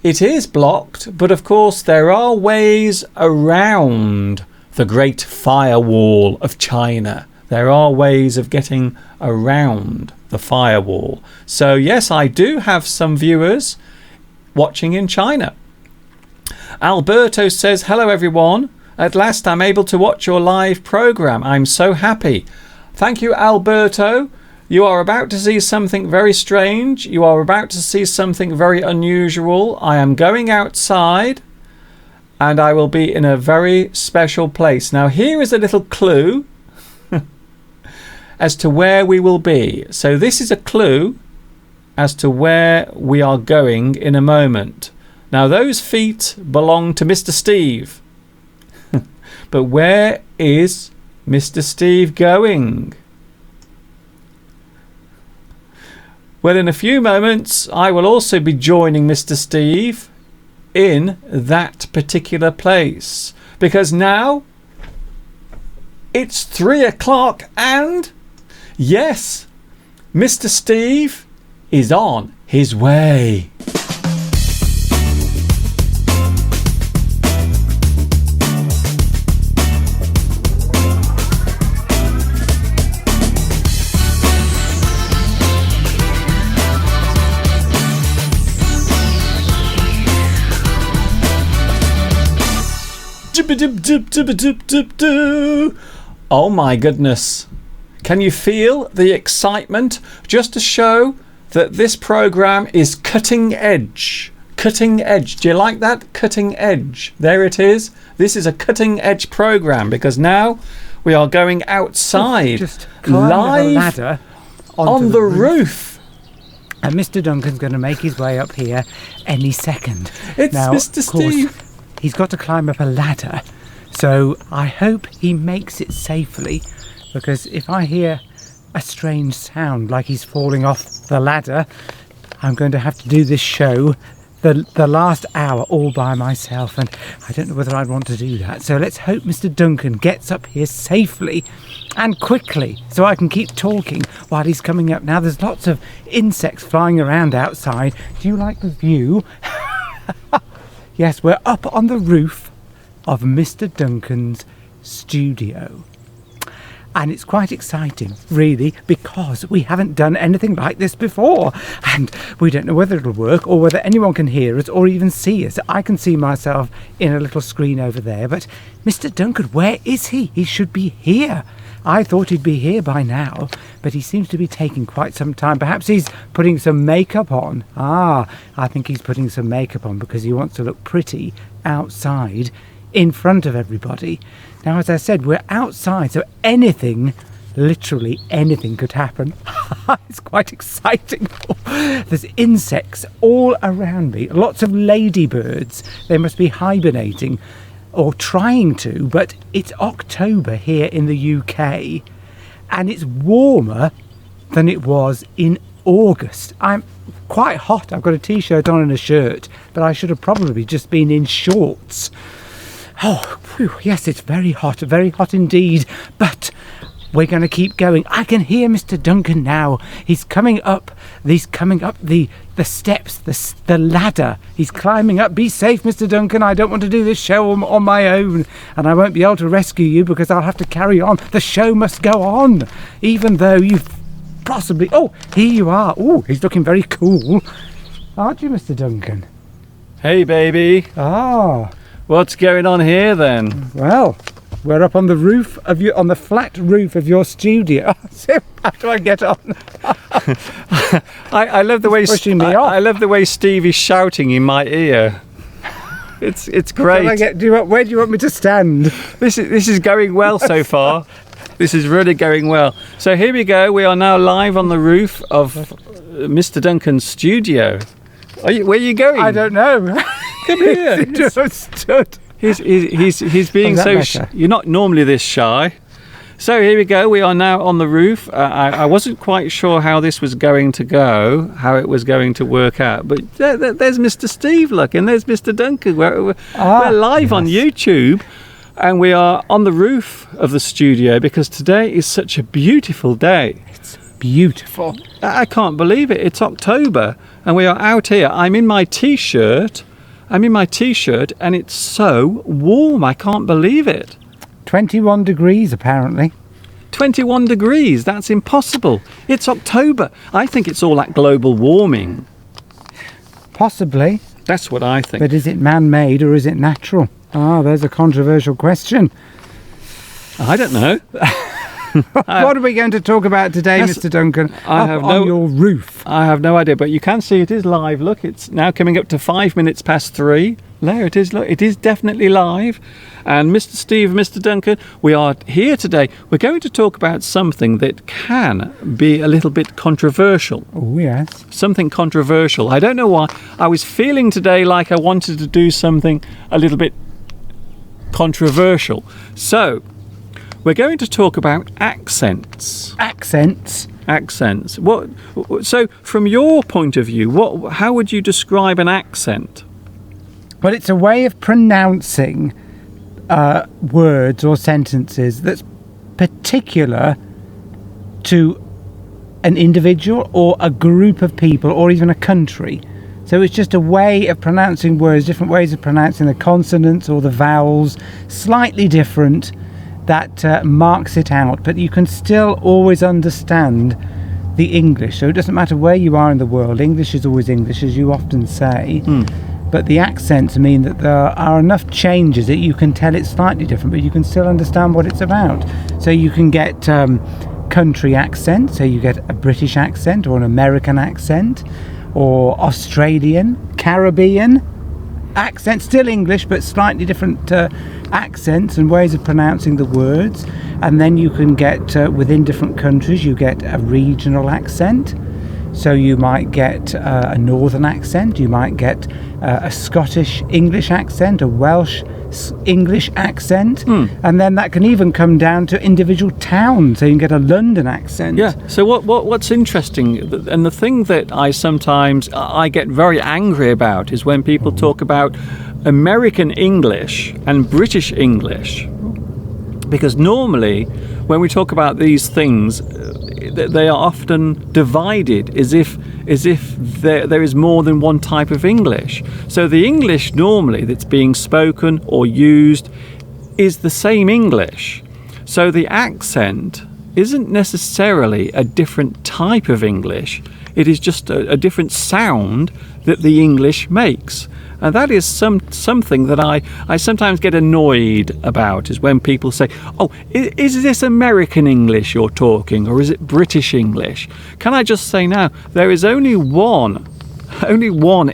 It is blocked, but of course there are ways around the Great Firewall of China. There are ways of getting around the firewall. So yes, I do have some viewers watching in China. Alberto says, hello everyone. At last I'm able to watch your live programme. I'm so happy. Thank you, Alberto. You are about to see something very strange. You are about to see something very unusual. I am going outside and I will be in a very special place. Now here is a little clue as to where we will be. So this is a clue as to where we are going in a moment. Now those feet belong to Mr. Steve. But where is Mr. Steve going? Well, in a few moments I will also be joining Mr. Steve in that particular place, because now it's 3 o'clock and yes, Mr. Steve is on his way. Oh my goodness. Can you feel the excitement? Just to show that this program is cutting edge. Cutting edge. Do you like that? Cutting edge. There it is. This is a cutting edge program because now we are going outside. Just live a ladder on the roof. And Mr. Duncan's going to make his way up here any second. It's now, Mr. of course, Steve. He's got to climb up a ladder. So I hope he makes it safely, because if I hear a strange sound like he's falling off the ladder, I'm going to have to do this show the last hour all by myself, and I don't know whether I'd want to do that. So let's hope Mr. Duncan gets up here safely and quickly so I can keep talking while he's coming up. Now there's lots of insects flying around outside. Do you like the view? Yes, we're up on the roof of Mr. Duncan's studio. And it's quite exciting, really, because we haven't done anything like this before. And we don't know whether it'll work or whether anyone can hear us or even see us. I can see myself in a little screen over there. But Mr. Duncan, where is he? He should be here. I thought he'd be here by now, but he seems to be taking quite some time. Perhaps he's putting some makeup on. I think he's putting some makeup on because he wants to look pretty outside in front of everybody. Now, as I said, we're outside, so anything, literally anything could happen. It's quite exciting. There's insects all around me, lots of ladybirds. They must be hibernating or trying to, but it's October here in the UK and it's warmer than it was in August. I'm quite hot. I've got a t-shirt on and a shirt, but I should have probably just been in shorts. Oh, whew, yes, it's very hot indeed, but we're going to keep going. I can hear Mr. Duncan now. He's coming up the steps, the ladder. He's climbing up. Be safe, Mr. Duncan. I don't want to do this show on my own, and I won't be able to rescue you because I'll have to carry on. The show must go on, even though you've possibly... Oh, here you are. Oh, he's looking very cool. Aren't you, Mr. Duncan? Hey, baby. What's going on here then? Well, we're up on the roof of on the flat roof of your studio. So how do I get on? I love the way pushing me off. I love the way Steve is shouting in my ear. It's great. Where do you want me to stand? This is going well so far. This is really going well. So here we go. We are now live on the roof of Mr. Duncan's studio. Where are you going? I don't know. Come here. Just stood. He's being so... You're not normally this shy. So here we go. We are now on the roof. I wasn't quite sure how this was going to go, how it was going to work out. But there's Mr. Steve, look, and there's Mr. Duncan. We're live on YouTube. And we are on the roof of the studio because today is such a beautiful day. It's beautiful. I can't believe it. It's October and we are out here. I'm in my t-shirt and it's so warm. I can't believe it. 21 degrees apparently. 21 degrees. That's impossible. It's October. I think it's all that global warming. Possibly. That's what I think. But is it man-made or is it natural? There's a controversial question. I don't know. What are we going to talk about today, Mr. Duncan? On your roof. I have no idea, but you can see it is live. Look, it's now coming up to 5 minutes past 3. There it is. Look, it is definitely live. And Mr. Steve, Mr. Duncan, we are here today. We're going to talk about something that can be a little bit controversial. Oh, yes. Something controversial. I don't know why. I was feeling today like I wanted to do something a little bit controversial. So, we're going to talk about accents. Accents? Accents. So, from your point of view, how would you describe an accent? Well, it's a way of pronouncing words or sentences that's particular to an individual or a group of people or even a country. So it's just a way of pronouncing words, different ways of pronouncing the consonants or the vowels, slightly different, that marks it out. But you can still always understand the English. So it doesn't matter where you are in the world. English is always English, as you often say. But the accents mean that there are enough changes that you can tell it's slightly different, but you can still understand what it's about. So you can get country accent, so you get a British accent or an American accent, or Australian, Caribbean accent, still English, but slightly different accents and ways of pronouncing the words. And then you can get, within different countries, you get a regional accent. So you might get a northern accent, you might get a Scottish English accent, a Welsh English accent, and then that can even come down to individual towns. So you can get a London accent. Yeah. So what's interesting, and the thing that I get very angry about is when people talk about American English and British English, because normally when we talk about these things, they are often divided as if there is more than one type of English. So the English normally that's being spoken or used is the same English. So the accent isn't necessarily a different type of English. It is just a different sound that the English makes. And that is something that I sometimes get annoyed about, is when people say, oh, is this American English you're talking, or is it British English? Can I just say now, there is only one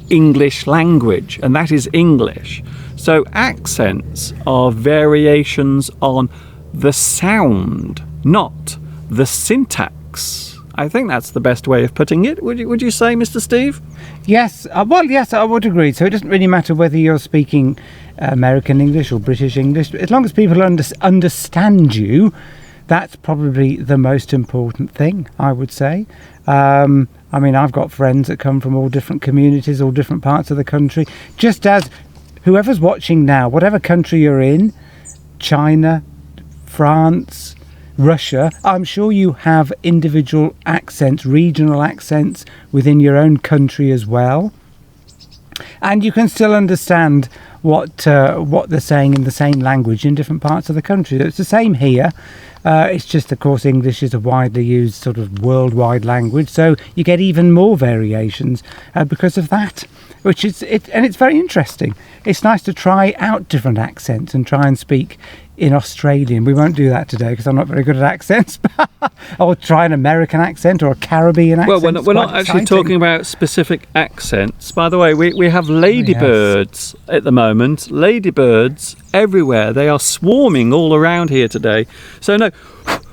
English language, and that is English. So accents are variations on the sound, not the syntax. I think that's the best way of putting it. Would you say, Mr. Steve? Yes. Yes, I would agree. So it doesn't really matter whether you're speaking American English or British English. As long as people understand you, that's probably the most important thing, I would say. I mean, I've got friends that come from all different communities, all different parts of the country. Just as whoever's watching now, whatever country you're in, China, France, Russia, I'm sure you have individual accents, regional accents within your own country as well. And you can still understand what they're saying in the same language in different parts of the country. It's the same here. It's just, of course, English is a widely used sort of worldwide language, so you get even more variations because of that. Which is and it's very interesting. It's nice to try out different accents and try and speak in Australian. We won't do that today because I'm not very good at accents. I'll try an American accent or a Caribbean accent. Well, we're not actually talking about specific accents. By the way, we have ladybirds at the moment. Ladybirds everywhere. They are swarming all around here today. So no,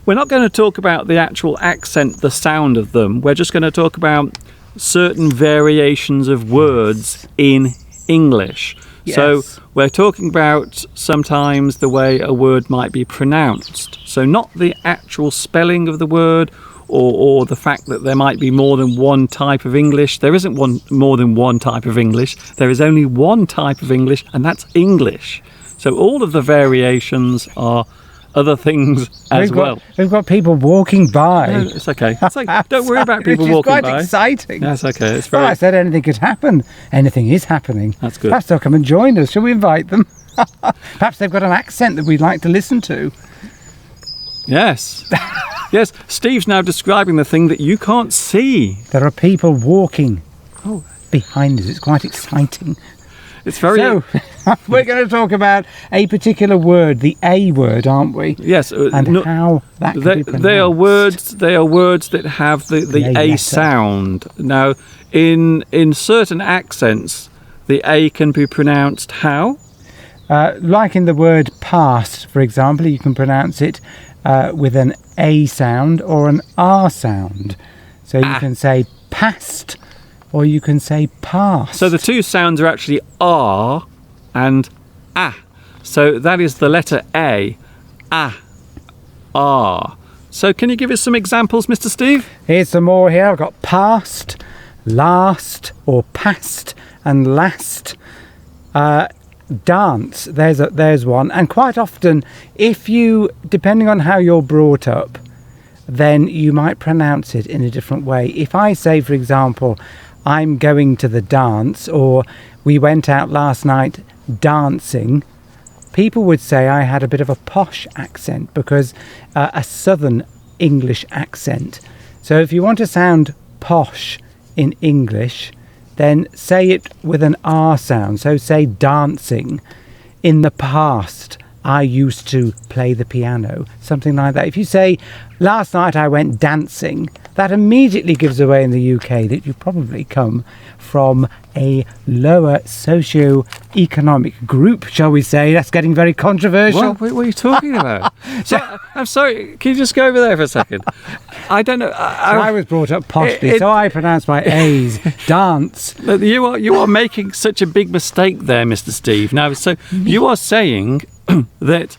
we're not going to talk about the actual accent, the sound of them. We're just going to talk about certain variations of words in English. Yes. So we're talking about sometimes the way a word might be pronounced. So not the actual spelling of the word or the fact that there might be more than one type of English. There isn't more than one type of English. There is only one type of English, and that's English. So all of the variations are other things as well. We've got people walking by. No, it's okay. It's like, don't worry about people walking by. It's quite exciting. That's okay. It's Well, I said anything could happen. Anything is happening. That's good. Perhaps they'll come and join us. Shall we invite them? Perhaps they've got an accent that we'd like to listen to. Yes. Yes. Steve's now describing the thing that you can't see. There are people walking. Oh, behind us. It's quite exciting. It's very... So, we're going to talk about a particular word, the A word, aren't we? Yes. And how that can be pronounced. They are words that have the A letter. sound. Now, in certain accents, the A can be pronounced how? Like in the word past, for example, you can pronounce it with an A sound or an R sound. So you can say past, or you can say past. So the two sounds are actually R and A. So that is the letter A. A. R. So can you give us some examples, Mr. Steve? Here's some more here. I've got past, last, or past, and last. Dance, there's one. And quite often, if you, depending on how you're brought up, then you might pronounce it in a different way. If I say, for example, I'm going to the dance, or we went out last night dancing, people would say I had a bit of a posh accent, because a southern English accent. So if you want to sound posh in English, then say it with an R sound. So say dancing. In the past, I used to play the piano. Something like that. If you say, last night I went dancing, that immediately gives away in the UK that you probably come from a lower socio-economic group, shall we say. That's getting very controversial. What are you talking about? So, I'm sorry, can you just go over there for a second? I don't know. I was brought up poshly, so I pronounce my A's. Dance. You are making such a big mistake there, Mr. Steve. Now, so you are saying that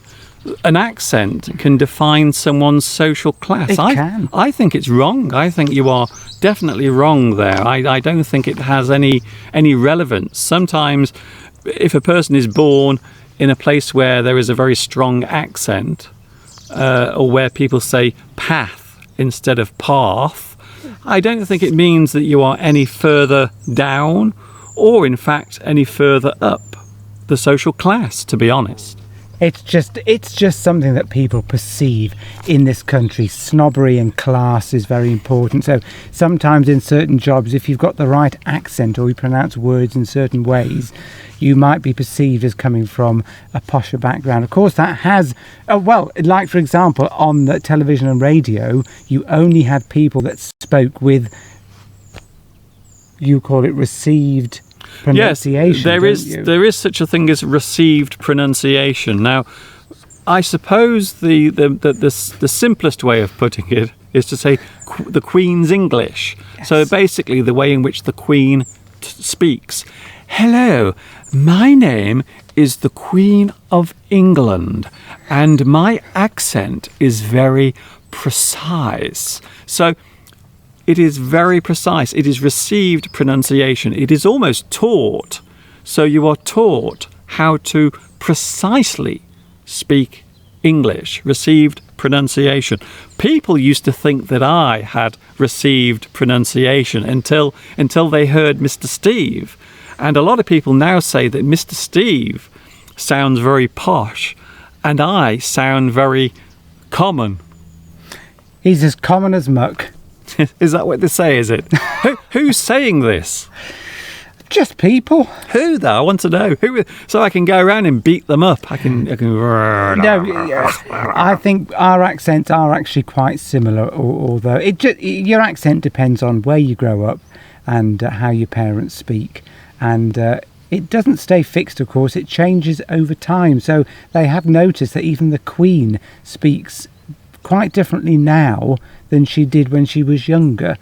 an accent can define someone's social class. It can. I think it's wrong. I think you are definitely wrong there. I don't think it has any relevance. Sometimes, if a person is born in a place where there is a very strong accent, or where people say path instead of path, I don't think it means that you are any further down, or in fact any further up the social class, to be honest. It's just something that people perceive in this country. Snobbery and class is very important. So sometimes in certain jobs, if you've got the right accent or you pronounce words in certain ways, you might be perceived as coming from a posher background. Of course, that has, like for example, on the television and radio, you only had people that spoke with, you call it received pronunciation. Yes, there is such a thing as received pronunciation. Now, I suppose the simplest way of putting it is to say the Queen's English. Yes. So basically, the way in which the Queen speaks. Hello, my name is the Queen of England, and my accent is very precise. So it is very precise. It is received pronunciation. It is almost taught. So you are taught how to precisely speak English, received pronunciation. People used to think that I had received pronunciation until they heard Mr. Steve. And a lot of people now say that Mr. Steve sounds very posh and I sound very common. He's as common as muck. Is that what they say, is it? Who's saying this? Just people. Who, though? I want to know. Who? So I can go around and beat them up. I can. No, I think our accents are actually quite similar, although your accent depends on where you grow up and how your parents speak. And it doesn't stay fixed, of course. It changes over time. So they have noticed that even the Queen speaks quite differently now than she did when she was younger.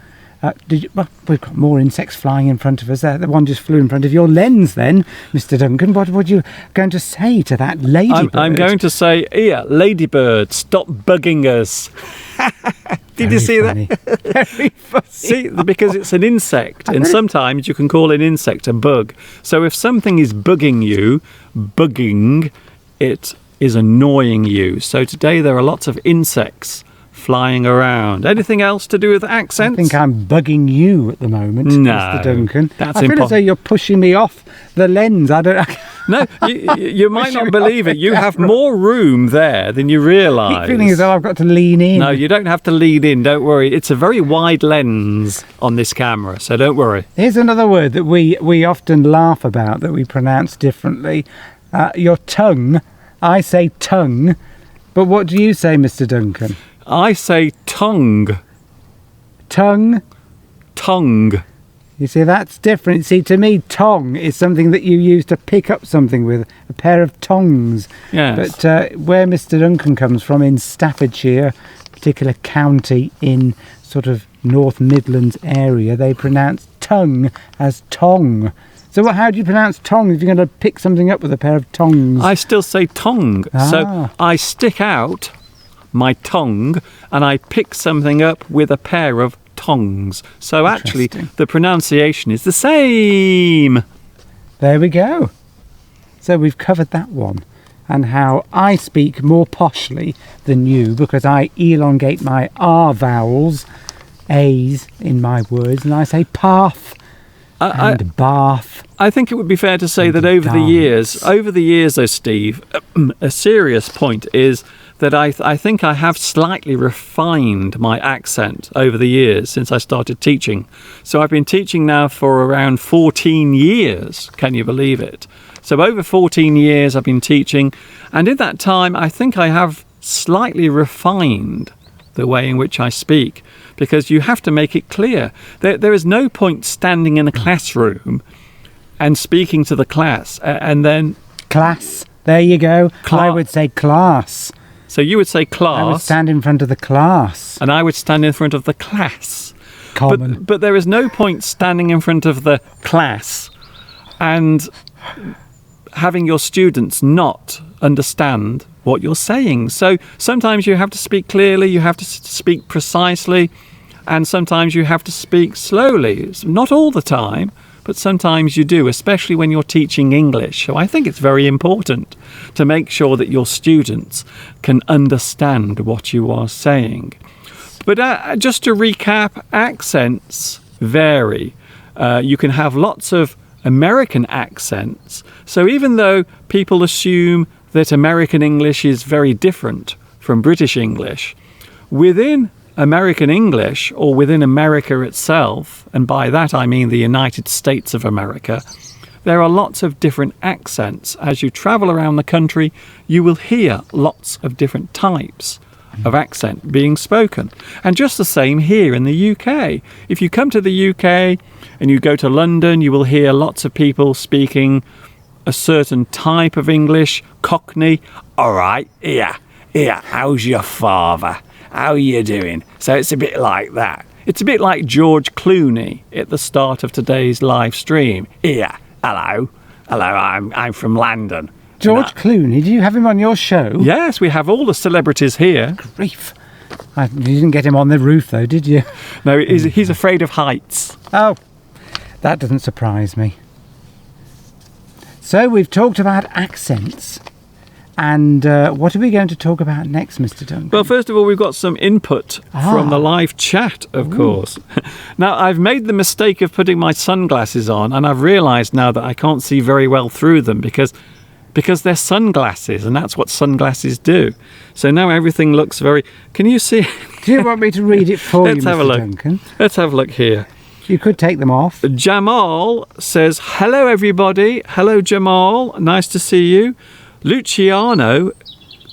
We've got more insects flying in front of us. The one just flew in front of your lens then, Mr. Duncan. What were you going to say to that ladybird? I'm going to say, here, ladybird, stop bugging us. Did you see funny. That? Very funny. See, because it's an insect, and sometimes you can call an insect a bug. So if something is bugging you, it is annoying you. So today there are lots of insects flying around. Anything else to do with accents? I think I'm bugging you at the moment, no, Mr. Duncan. That's I feel as though you're pushing me off the lens. I don't. No, you might not believe it. You have more room there than you realise. keep feeling as though I've got to lean in. No, you don't have to lean in. Don't worry. It's a very wide lens on this camera, so don't worry. Here's another word that we often laugh about that we pronounce differently. Your tongue. I say tongue, but what do you say, Mr. Duncan? I say tongue. Tongue. Tongue. You see, that's different. See, to me, tongue is something that you use to pick up something with, a pair of tongs. Yes. But where Mr. Duncan comes from, in Staffordshire, particular county in sort of North Midlands area, they pronounce tongue as tong. So how do you pronounce tongue if you're going to pick something up with a pair of tongs? I still say tongue. So Ah. I stick out my tongue and I pick something up with a pair of tongs. So actually, Interesting. the pronunciation is the same. There we go. So we've covered that one. And how I speak more poshly than you because I elongate my R vowels, A's in my words, and I say path and bath. I think it would be fair to say that over the years, though, Steve, a serious point is that I think I have slightly refined my accent over the years since I started teaching. So I've been teaching now for around 14 years. Can you believe it? So over 14 years I've been teaching, and in that time I think I have slightly refined the way in which I speak, because you have to make it clear. There is no point standing in a classroom and speaking to the class and then... Class. There you go. I would say class. So you would say class. I would stand in front of the class. And I would stand in front of the class. Common. But there is no point standing in front of the class and having your students not understand what you're saying. So sometimes you have to speak clearly, you have to speak precisely, and sometimes you have to speak slowly. It's not all the time, but sometimes you do, especially when you're teaching English. So I think it's very important to make sure that your students can understand what you are saying. But just to recap, accents vary. You can have lots of American accents. So even though people assume that American English is very different from British English, within American English, or within America itself, and by that I mean the United States of America, there are lots of different accents. As you travel around the country, you will hear lots of different types of accent being spoken. And just the same here in the UK. If you come to the UK and you go to London, you will hear lots of people speaking a certain type of English, Cockney. All right, here, how's your father? How are you doing? So it's a bit like that. It's a bit like George Clooney at the start of today's live stream. Here, hello, I'm from London. George Clooney, did you have him on your show? Yes, we have all the celebrities here. Grief. You didn't get him on the roof, though, did you? No, he's afraid of heights. Oh, that doesn't surprise me. So we've talked about accents. And what are we going to talk about next, Mr. Duncan? Well, first of all, we've got some input from the live chat, of course. Now, I've made the mistake of putting my sunglasses on, and I've realised now that I can't see very well through them because they're sunglasses, and that's what sunglasses do. So now everything looks very... Can you see? Do you want me to read it for you, have a Mr. look. Duncan? Let's have a look here. You could take them off. Jamal says, hello, everybody. Hello, Jamal. Nice to see you. Luciano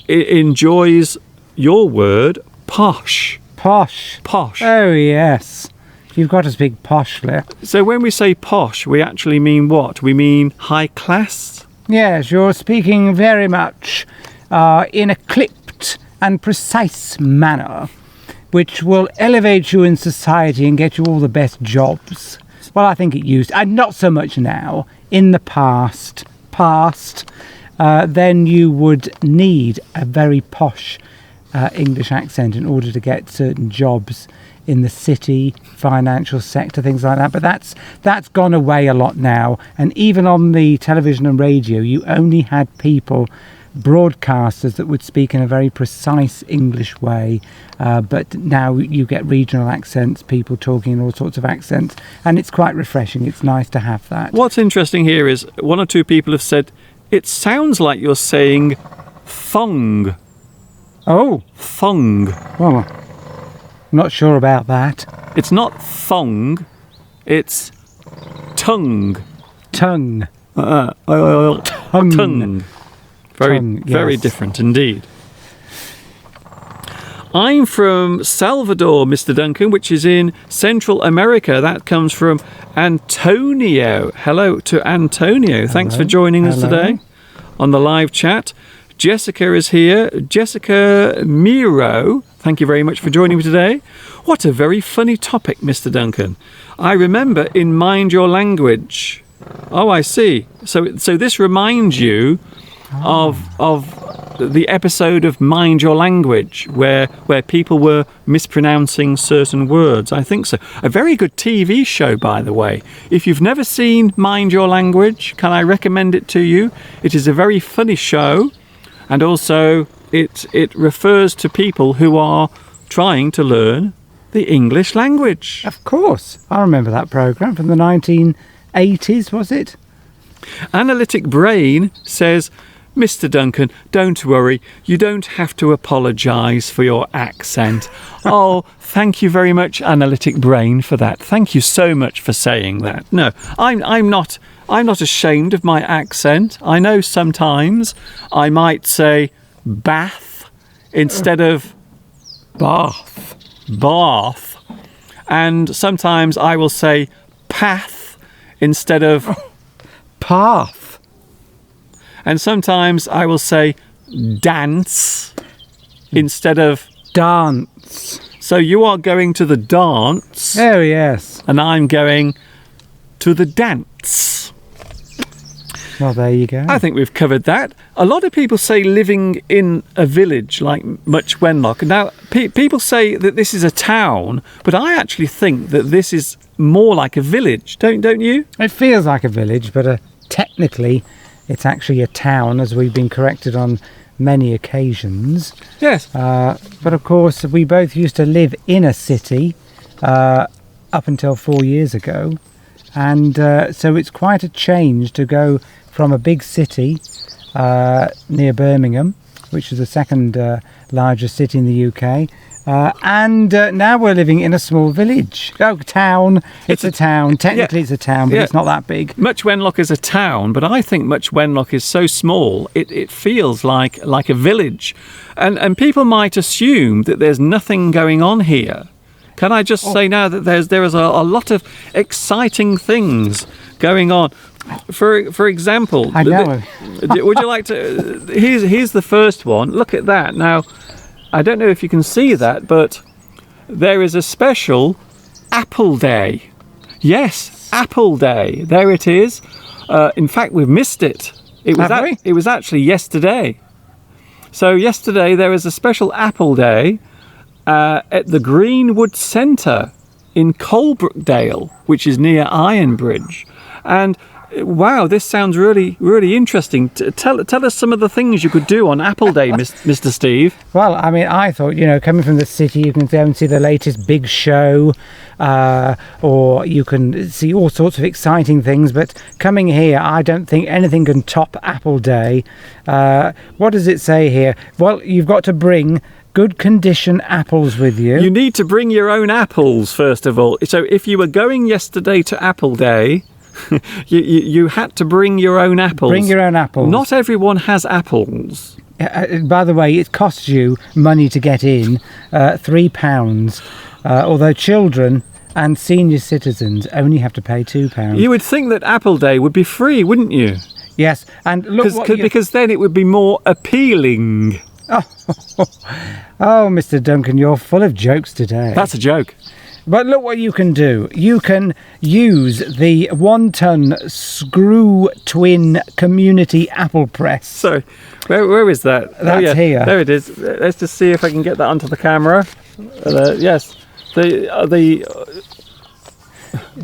enjoys your word, posh. Posh. Posh. Oh, yes. You've got to speak poshly. So when we say posh, we actually mean what? We mean high class? Yes, you're speaking very much in a clipped and precise manner, which will elevate you in society and get you all the best jobs. Well, I think it used, and not so much now. In the past, then you would need a very posh English accent in order to get certain jobs in the city, financial sector, things like that. But that's gone away a lot now. And even on the television and radio, you only had people, broadcasters, that would speak in a very precise English way. But now you get regional accents, people talking in all sorts of accents. And it's quite refreshing. It's nice to have that. What's interesting here is one or two people have said, it sounds like you're saying thong. Oh, Thong. well, I'm not sure about that. It's not thong, it's tongue. Tongue. Tongue. Very, Tongue, very yes. different indeed. I'm from Salvador, Mr. Duncan, which is in Central America. That comes from Antonio. Hello to Antonio. Thanks for joining us Hello. today on the live chat. Jessica is here. Jessica Miro, thank you very much for joining me today. What a very funny topic, Mr. Duncan. I remember in Mind Your Language. Oh, I see. So this reminds you of the episode of Mind Your Language where people were mispronouncing certain words. I think so. A very good TV show, by the way. If you've never seen Mind Your Language, can I recommend it to you? It is a very funny show, and also it refers to people who are trying to learn the English language. Of course. I remember that programme from the 1980s, was it? Analytic Brain says, Mr. Duncan, don't worry. You don't have to apologise for your accent. Oh, thank you very much, Analytic Brain, for that. Thank you so much for saying that. No, I'm not ashamed of my accent. I know sometimes I might say bath instead of bath. And sometimes I will say path instead of Path. and sometimes I will say dance instead of Dance. so you are going to the dance Oh, yes. and I'm going to the dance. Well, there you go. I think we've covered that. A lot of people say living in a village like Much Wenlock. Now, people say that this is a town, but I actually think that this is more like a village, don't you? It feels like a village, but technically it's actually a town, as we've been corrected on many occasions. Yes. But of course, we both used to live in a city up until 4 years ago. And so it's quite a change to go from a big city near Birmingham, which is the second largest city in the UK. And now we're living in a small village. Oh, town. It's a town. Technically it's a town, but Yeah. it's not that big. Much Wenlock is a town, but I think Much Wenlock is so small, it feels like a village. And people might assume that there's nothing going on here. Can I just say now that there is a lot of exciting things going on? For example, I know. would you like to? Here's the first one. Look at that. Now, I don't know if you can see that, but there is a special Apple Day. Yes, Apple Day. There it is. In fact, we've missed it. It was actually yesterday. So yesterday there was a special Apple Day at the Greenwood Centre in Coalbrookdale, which is near Ironbridge. And wow, this sounds really, really interesting. Tell us some of the things you could do on Apple Day, Mr. Steve. Well, I mean, I thought, coming from the city, you can go and see the latest big show, or you can see all sorts of exciting things. But coming here, I don't think anything can top Apple Day. What does it say here? Well, you've got to bring good condition apples with you. You need to bring your own apples, first of all. So if you were going yesterday to Apple Day, you had to bring your own apples. Bring your own apples. Not everyone has apples. By the way, it costs you money to get in, £3, although children and senior citizens only have to pay £2. You would think that Apple Day would be free, wouldn't you? Yes, and look because then it would be more appealing. Oh, Mr. Duncan, you're full of jokes today. That's a joke. But look what you can do. You can use the 1-ton screw twin community apple press. So, where is that? That's here. There it is. Let's just see if I can get that onto the camera. Yes.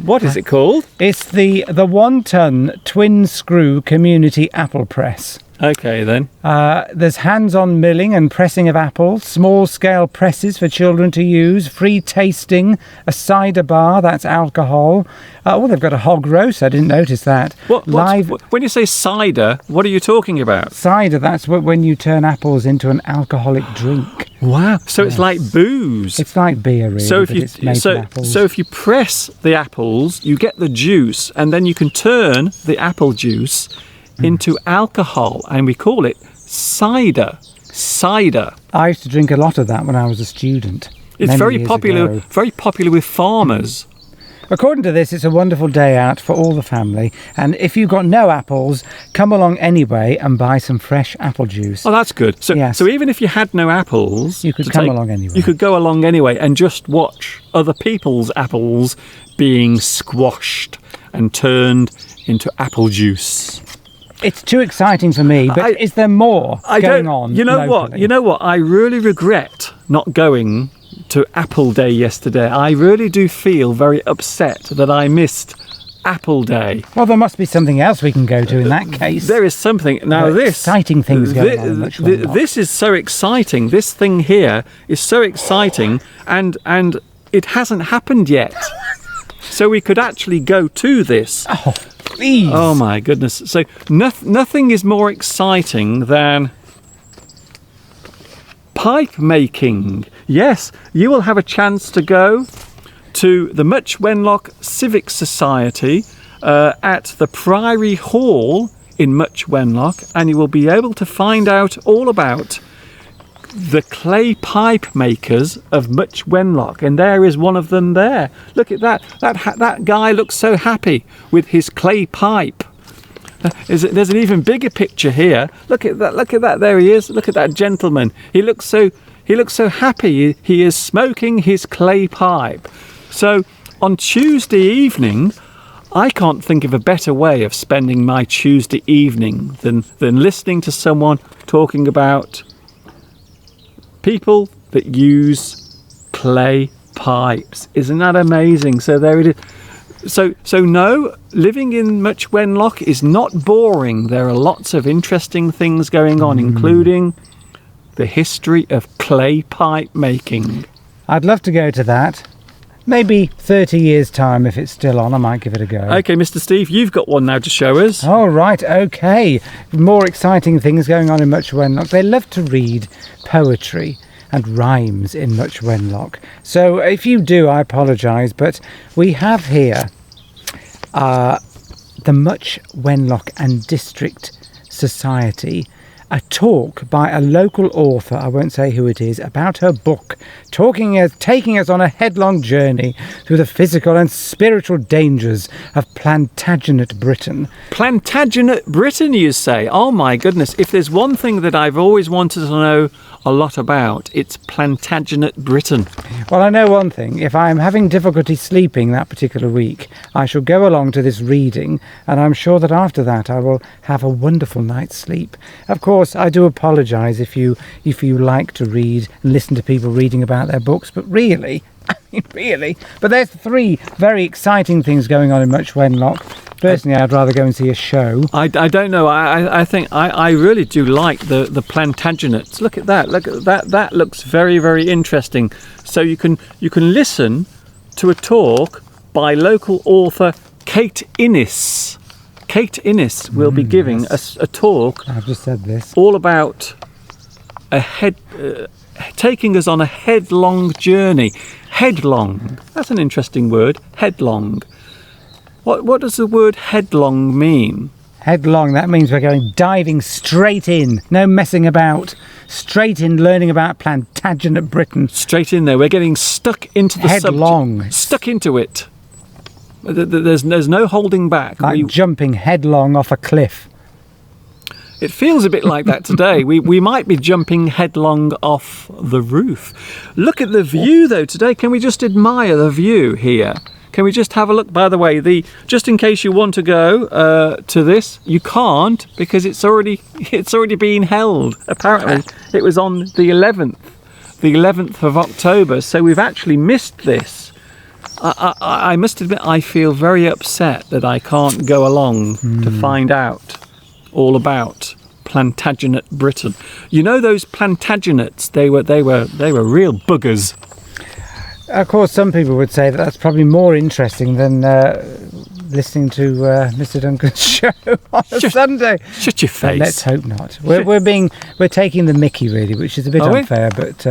What is it called? It's the 1-ton twin screw community apple press. Okay, then. There's hands-on milling and pressing of apples, small-scale presses for children to use, free tasting, a cider bar, that's alcohol. They've got a hog roast, I didn't notice that. When you say cider, what are you talking about? Cider, that's when you turn apples into an alcoholic drink. Wow. So it's like booze. It's like beer, really, So it's made from apples. if you press the apples, you get the juice, and then you can turn the apple juice into alcohol, and we call it cider. Cider. I used to drink a lot of that when I was a student. It's many very years popular. ago. Very popular with farmers. According to this, it's a wonderful day out for all the family, and if you've got no apples, come along anyway and buy some fresh apple juice. Oh, that's good. So, Yes. so even if you had no apples, You could to come along anyway. You could go along anyway and just watch other people's apples being squashed and turned into apple juice. It's too exciting for me, but is there more going on? You know what? locally? You know what? I really regret not going to Apple Day yesterday. I really do feel very upset that I missed Apple Day. Well, there must be something else we can go to in that case. There is something now. There are This exciting things going on in Much Wenlock. This is so exciting. This thing here is so exciting, and it hasn't happened yet. So we could actually go to this. Oh, please. Oh my goodness. So nothing is more exciting than pipe making. Yes, you will have a chance to go to the Much Wenlock Civic Society at the Priory Hall in Much Wenlock, and you will be able to find out all about the clay pipe makers of Much Wenlock, and there is one of them there. Look at that. That guy looks so happy with his clay pipe. There's an even bigger picture here. Look at that. Look at that. There he is. Look at that gentleman. He looks so happy. He is smoking his clay pipe. So on Tuesday evening, I can't think of a better way of spending my Tuesday evening than listening to someone talking about people that use clay pipes. Isn't that amazing? So there it is. So no, living in Much Wenlock is not boring. There are lots of interesting things going on, including the history of clay pipe making. I'd love to go to that. Maybe 30 years' time, if it's still on, I might give it a go. Okay, Mr. Steve, you've got one now to show us. All right, okay. More exciting things going on in Much Wenlock. They love to read poetry and rhymes in Much Wenlock. So if you do, I apologise, but we have here the Much Wenlock and District Society, a talk by a local author, I won't say who it is, about her book, taking us on a headlong journey through the physical and spiritual dangers of Plantagenet Britain. Plantagenet Britain, you say? Oh my goodness, if there's one thing that I've always wanted to know a lot about, it's Plantagenet Britain. Well, I know one thing. If I'm having difficulty sleeping that particular week, I shall go along to this reading, and I'm sure that after that I will have a wonderful night's sleep. Of course, I do apologise if you like to read and listen to people reading about their books, but really, really. But there's 3 very exciting things going on in Much Wenlock. Personally, I'd rather go and see a show. I don't know. I think I really do like the Plantagenets. Look at that. Look at that. That looks very, very interesting. So you can listen to a talk by local author Kate Innes. Kate Innes will be giving us a talk. I've just said this. All about taking us on a headlong journey. Headlong. That's an interesting word. Headlong. What does the word headlong mean? Headlong, that means we're going diving straight in. No messing about. Straight in learning about Plantagenet Britain. Straight in there. We're getting stuck into the Headlong. subject. Stuck into it. There's no holding back. Like jumping headlong off a cliff. It feels a bit like that today. We might be jumping headlong off the roof. Look at the view though today. Can we just admire the view here? Can we just have a look? By the way, just in case you want to go to this, you can't because it's already been held. Apparently, it was on the 11th of October. So we've actually missed this. I must admit, I feel very upset that I can't go along to find out all about Plantagenet Britain. You know those Plantagenets? They were real buggers. Of course, some people would say that that's probably more interesting than listening to Mr. Duncan's show on a Sunday. Shut your face. Let's hope not. We're taking the mickey, really, which is a bit unfair. But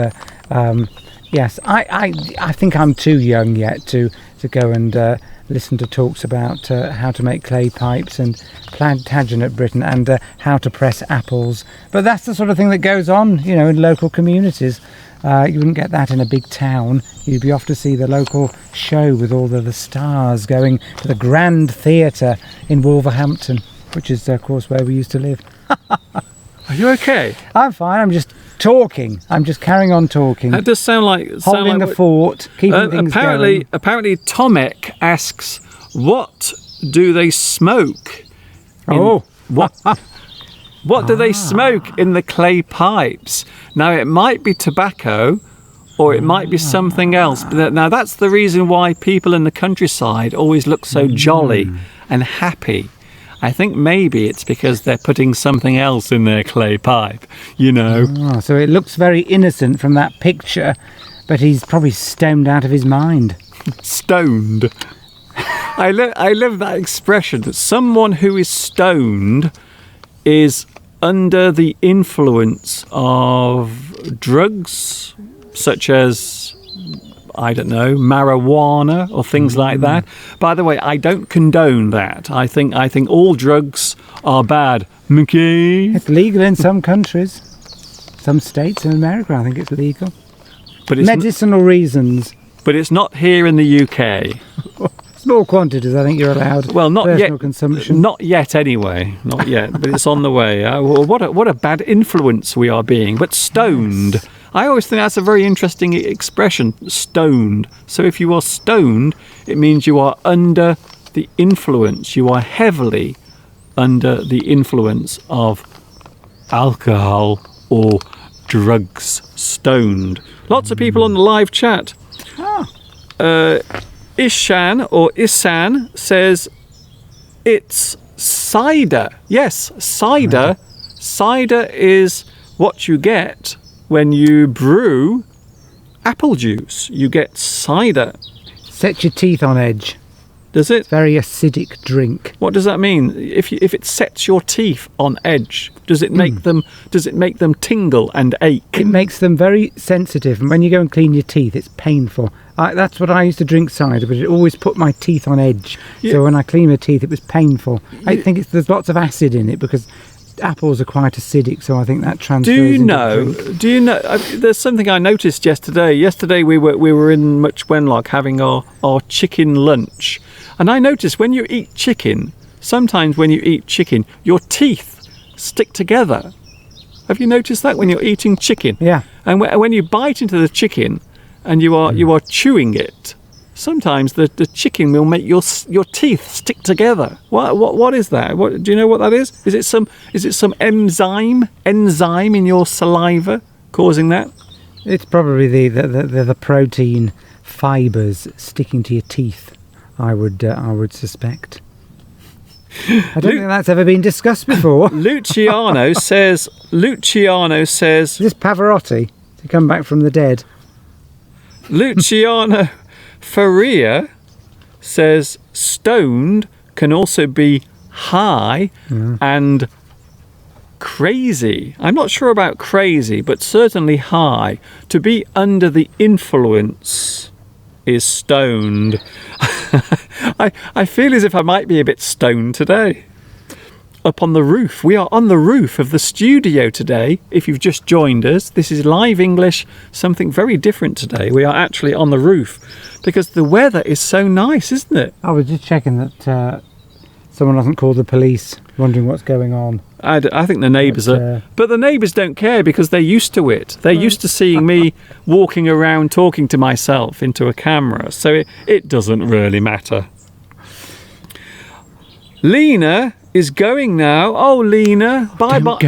yes, I think I'm too young yet to go and listen to talks about how to make clay pipes and Plantagenet Britain and how to press apples. But that's the sort of thing that goes on, in local communities. You wouldn't get that in a big town. You'd be off to see the local show with all the stars, going to the Grand Theatre in Wolverhampton, which is, of course, where we used to live. Are you okay? I'm fine. I'm just talking. I'm just carrying on talking. That does sound like holding the fort, keeping things going. Apparently, Tomek asks, "What do they smoke?" What do they smoke in the clay pipes? Now, it might be tobacco, or it might be something else. But now, that's the reason why people in the countryside always look so jolly and happy. I think maybe it's because they're putting something else in their clay pipe, So it looks very innocent from that picture, but he's probably stoned out of his mind. Stoned. I love that expression, that someone who is stoned is under the influence of drugs, such as, I don't know, marijuana or things like that. By the way, I don't condone that. I think all drugs are bad. Mickey? It's legal in some countries. Some states in America, I think it's legal. But it's medicinal reasons. But it's not here in the UK. Small quantities, I think you're allowed. Well, not personal yet. Consumption. Not yet, anyway. Not yet. But it's on the way. What a bad influence we are being. But stoned. Yes. I always think that's a very interesting expression. Stoned. So if you are stoned, it means you are under the influence. You are heavily under the influence of alcohol or drugs. Stoned. Lots of people on the live chat. Ishan or Isan says it's cider. Yes, cider. Cider is what you get when you brew apple juice. You get cider. Set your teeth on edge. Does it? Very acidic drink. What does that mean? If it sets your teeth on edge, does it make them tingle and ache? It makes them very sensitive, and when you go and clean your teeth, it's painful. That's what I used to drink cider, but it always put my teeth on edge. Yeah. So when I clean my teeth, it was painful. I think there's lots of acid in it because apples are quite acidic, so I think that transfers. Do you know? There's something I noticed yesterday. Yesterday we were in Much Wenlock having our chicken lunch, and I noticed when you eat chicken, sometimes when you eat chicken, your teeth stick together. Have you noticed that when you're eating chicken? Yeah. And when you bite into the chicken, and you are chewing it, sometimes the chicken will make your teeth stick together. What is that? Do you know what that is? Is it some enzyme in your saliva causing that? It's probably the protein fibers sticking to your teeth. I would suspect. I don't think that's ever been discussed before. Luciano says. Is this Pavarotti to come back from the dead? Luciano Faria says stoned can also be high and crazy. I'm not sure about crazy, but certainly high. To be under the influence is stoned. I feel as if I might be a bit stoned today. Up on the roof. We are on the roof of the studio today. If you've just joined us, this is Live English, something very different today. We are actually on the roof because the weather is so nice, isn't it? I was just checking that someone hasn't called the police, wondering what's going on. I think the neighbours are... But the neighbours don't care because they're used to it. They're used to seeing me walking around talking to myself into a camera, so it doesn't really matter. Lena is going now. Oh, Lena. Bye-bye.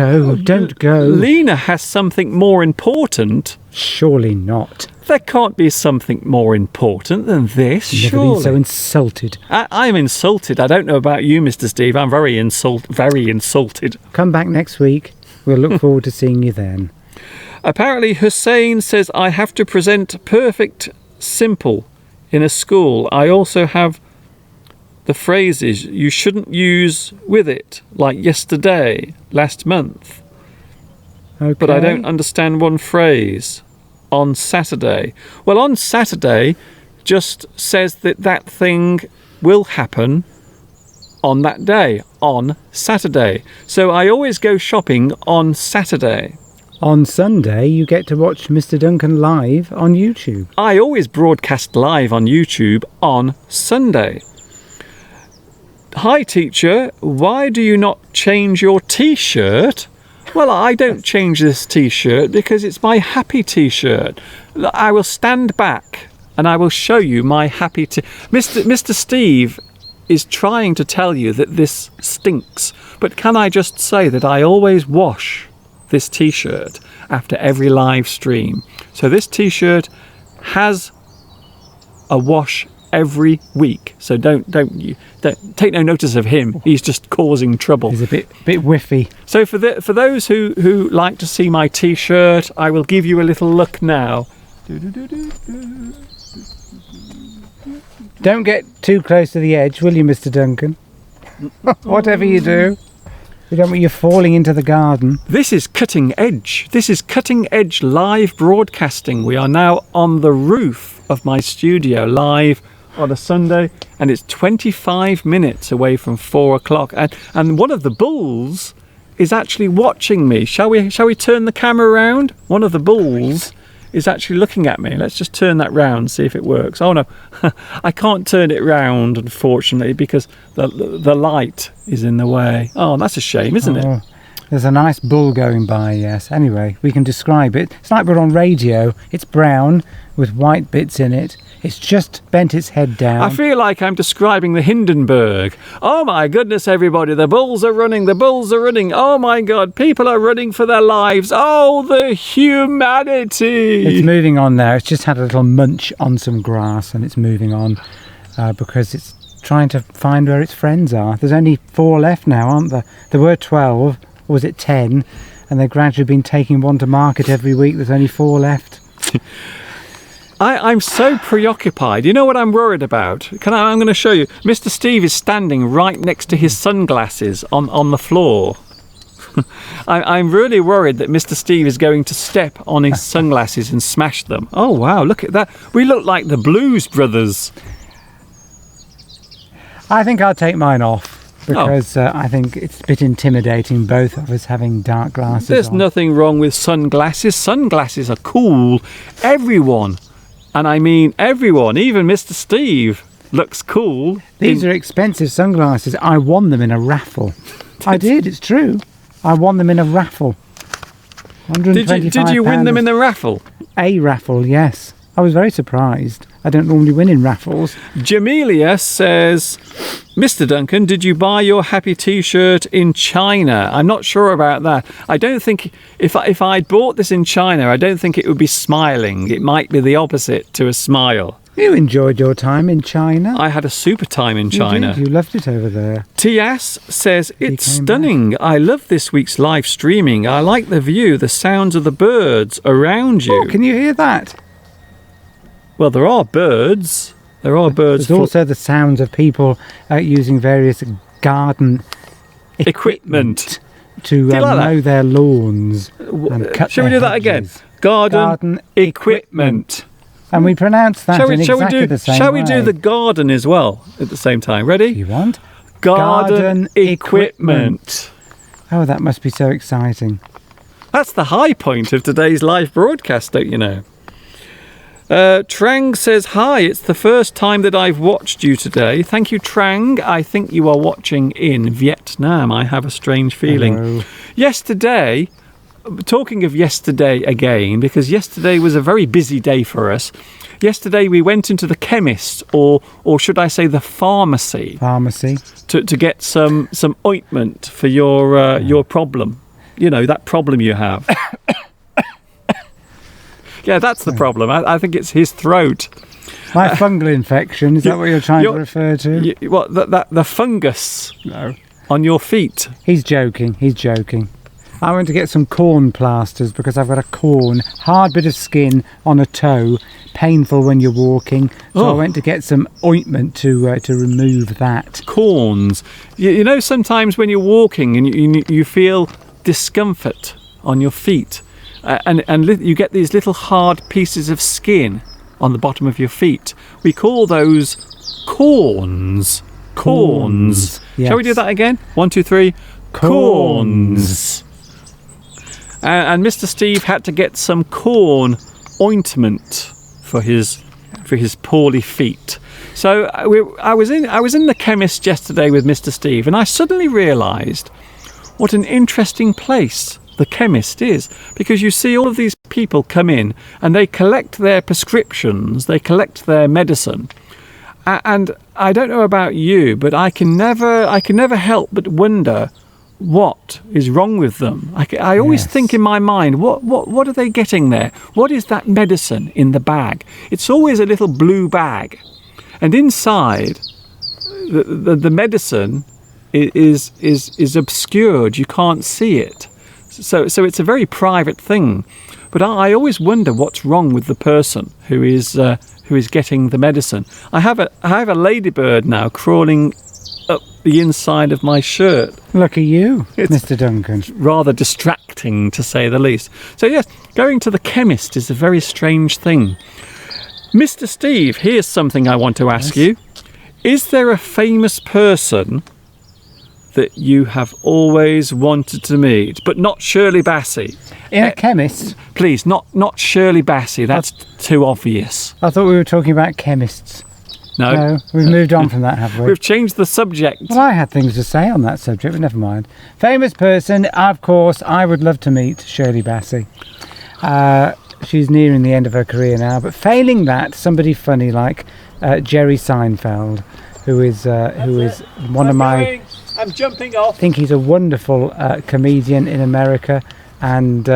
Don't go. Lena has something more important. Surely not. There can't be something more important than this, You've surely. Never been so insulted. I'm insulted. I don't know about you, Mr. Steve. I'm very insulted. Come back next week. We'll look forward to seeing you then. Apparently, Hussein says I have to present perfect simple in a school. I also have the phrases you shouldn't use with it, like yesterday, last month. Okay. But I don't understand one phrase. On Saturday. Well, on Saturday just says that that thing will happen on that day, on Saturday. So I always go shopping on Saturday. On Sunday, you get to watch Mr. Duncan live on YouTube. I always broadcast live on YouTube on Sunday. Hi, teacher. Why do you not change your T-shirt? Well, I don't change this T-shirt because it's my happy T-shirt. I will stand back and I will show you my happy Mr. Steve is trying to tell you that this stinks. But can I just say that I always wash this T-shirt after every live stream. So this T-shirt has a wash every week. So don't take no notice of him. He's just causing trouble. He's a bit whiffy. So for those who like to see my T-shirt, I will give you a little look now. Don't get too close to the edge, will you, Mr. Duncan? Whatever you do, we don't want you falling into the garden. This is cutting edge. This is cutting edge live broadcasting. We are now on the roof of my studio live on a Sunday, and it's 25 minutes away from 4 o'clock. And one of the bulls is actually watching me. Shall we turn the camera around? One of the bulls is actually looking at me. Let's just turn that round, see if it works. Oh no, I can't turn it round, unfortunately, because the light is in the way. Oh, that's a shame, isn't it? There's a nice bull going by, yes. Anyway, we can describe it. It's like we're on radio. It's brown with white bits in it. It's just bent its head down. I feel like I'm describing the Hindenburg. Oh my goodness, everybody, the bulls are running, the bulls are running. Oh my God, people are running for their lives. Oh, the humanity. It's moving on now. It's just had a little munch on some grass and it's moving on because it's trying to find where its friends are. There's only 4 left now, aren't there? There were 12, or was it 10? And they've gradually been taking one to market every week. There's only 4 left. I'm so preoccupied. You know what I'm worried about? I'm going to show you. Mr. Steve is standing right next to his sunglasses on the floor. I'm really worried that Mr. Steve is going to step on his sunglasses and smash them. Oh, wow, look at that. We look like the Blues Brothers. I think I'll take mine off. Because I think it's a bit intimidating, both of us having dark glasses There's on. nothing wrong with sunglasses. Sunglasses are cool. Everyone, and I mean everyone, even Mr. Steve, looks cool. These are expensive sunglasses. I won them in a raffle. I did, it's true. I won them in a raffle. Did you win them in the raffle? A raffle, yes. I was very surprised. I don't normally win in raffles. Jamelia says, Mr. Duncan, did you buy your happy T-shirt in China? I'm not sure about that. I don't think, if I'd bought this in China, I don't think it would be smiling. It might be the opposite to a smile. You enjoyed your time in China. I had a super time in China. You did. You loved it over there. Tias says, it's stunning. I love this week's live streaming. I like the view, the sounds of the birds around you. Oh, can you hear that? Well, there are birds. There are birds. There's also the sounds of people using various garden equipment to mow their lawns and cut Shall we do that again? Garden equipment. And we pronounce that in exactly the same way. Shall we do the garden as well at the same time? Ready? You want? Garden equipment. Oh, that must be so exciting. That's the high point of today's live broadcast, don't you know? Trang says, hi, it's the first time that I've watched you today. Thank you, Trang. I think you are watching in Vietnam. I have a strange feeling. Hello. Yesterday, talking of yesterday again, because yesterday was a very busy day for us. Yesterday we went into the chemist, or should I say the pharmacy, to get some ointment for your problem. You know, that problem you have. Yeah, that's the problem. I think it's his throat. My fungal infection, is that what you're trying to refer to? The fungus on your feet. He's joking. I went to get some corn plasters because I've got a hard bit of skin on a toe, painful when you're walking. So I went to get some ointment to remove that. Corns. You know, sometimes when you're walking and you feel discomfort on your feet, and you get these little hard pieces of skin on the bottom of your feet. We call those corns. Corns. Yes. Shall we do that again? 1, 2, 3. Corns. And Mr. Steve had to get some corn ointment for his poorly feet. So I was in the chemist yesterday with Mr. Steve, and I suddenly realised what an interesting place the chemist is, because you see all of these people come in and they collect their prescriptions, they collect their medicine, and I don't know about you, but I can never help but wonder what is wrong with them. I always think in my mind, what are they getting there? What is that medicine in the bag? It's always a little blue bag, and inside the medicine is obscured. You can't see it. So it's a very private thing, but I always wonder what's wrong with the person who is getting the medicine. I have a ladybird now crawling up the inside of my shirt. Look at you, Mr. Duncan. Rather distracting, to say the least. So yes, going to the chemist is a very strange thing. Mr. Steve, here's something I want to ask you. Is there a famous person that you have always wanted to meet, but not Shirley Bassey? In a chemist? Please, not Shirley Bassey. That's too obvious. I thought we were talking about chemists. No, we've moved on from that, have we? We've changed the subject. Well, I had things to say on that subject, but never mind. Famous person, of course, I would love to meet Shirley Bassey. She's nearing the end of her career now, but failing that, somebody funny like Jerry Seinfeld, who is one of my... I'm jumping off. I think he's a wonderful comedian in America, and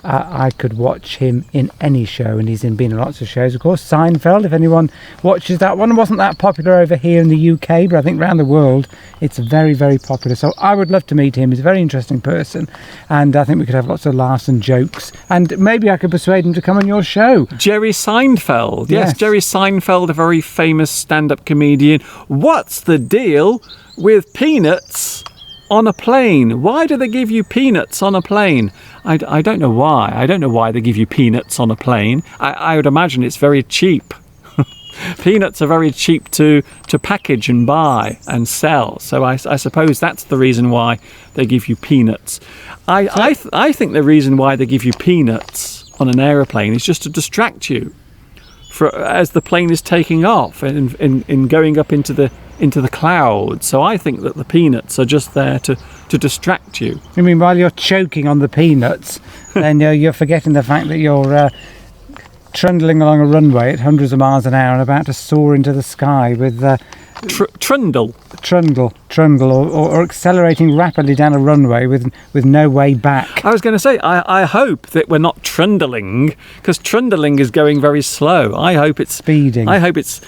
I could watch him in any show, and he's been in lots of shows. Of course, Seinfeld, if anyone watches that one, wasn't that popular over here in the UK, but I think around the world it's very, very popular. So I would love to meet him. He's a very interesting person, and I think we could have lots of laughs and jokes, and maybe I could persuade him to come on your show. Jerry Seinfeld. Yes, Yes. Jerry Seinfeld, a very famous stand-up comedian. What's the deal with peanuts on a plane? Why do they give you peanuts on a plane? I don't know why. I don't know why they give you peanuts on a plane. I would imagine it's very cheap. Peanuts are very cheap to package and buy and sell. So I suppose that's the reason why they give you peanuts. I think the reason why they give you peanuts on an aeroplane is just to distract you as the plane is taking off and in going up into the clouds. So I think that the peanuts are just there to distract you. I mean, while you're choking on the peanuts, then you're forgetting the fact that you're trundling along a runway at hundreds of miles an hour and about to soar into the sky with Trundle or accelerating rapidly down a runway with no way back. I was going to say, I hope that we're not trundling, because trundling is going very slow. I hope it's Speeding. I hope it's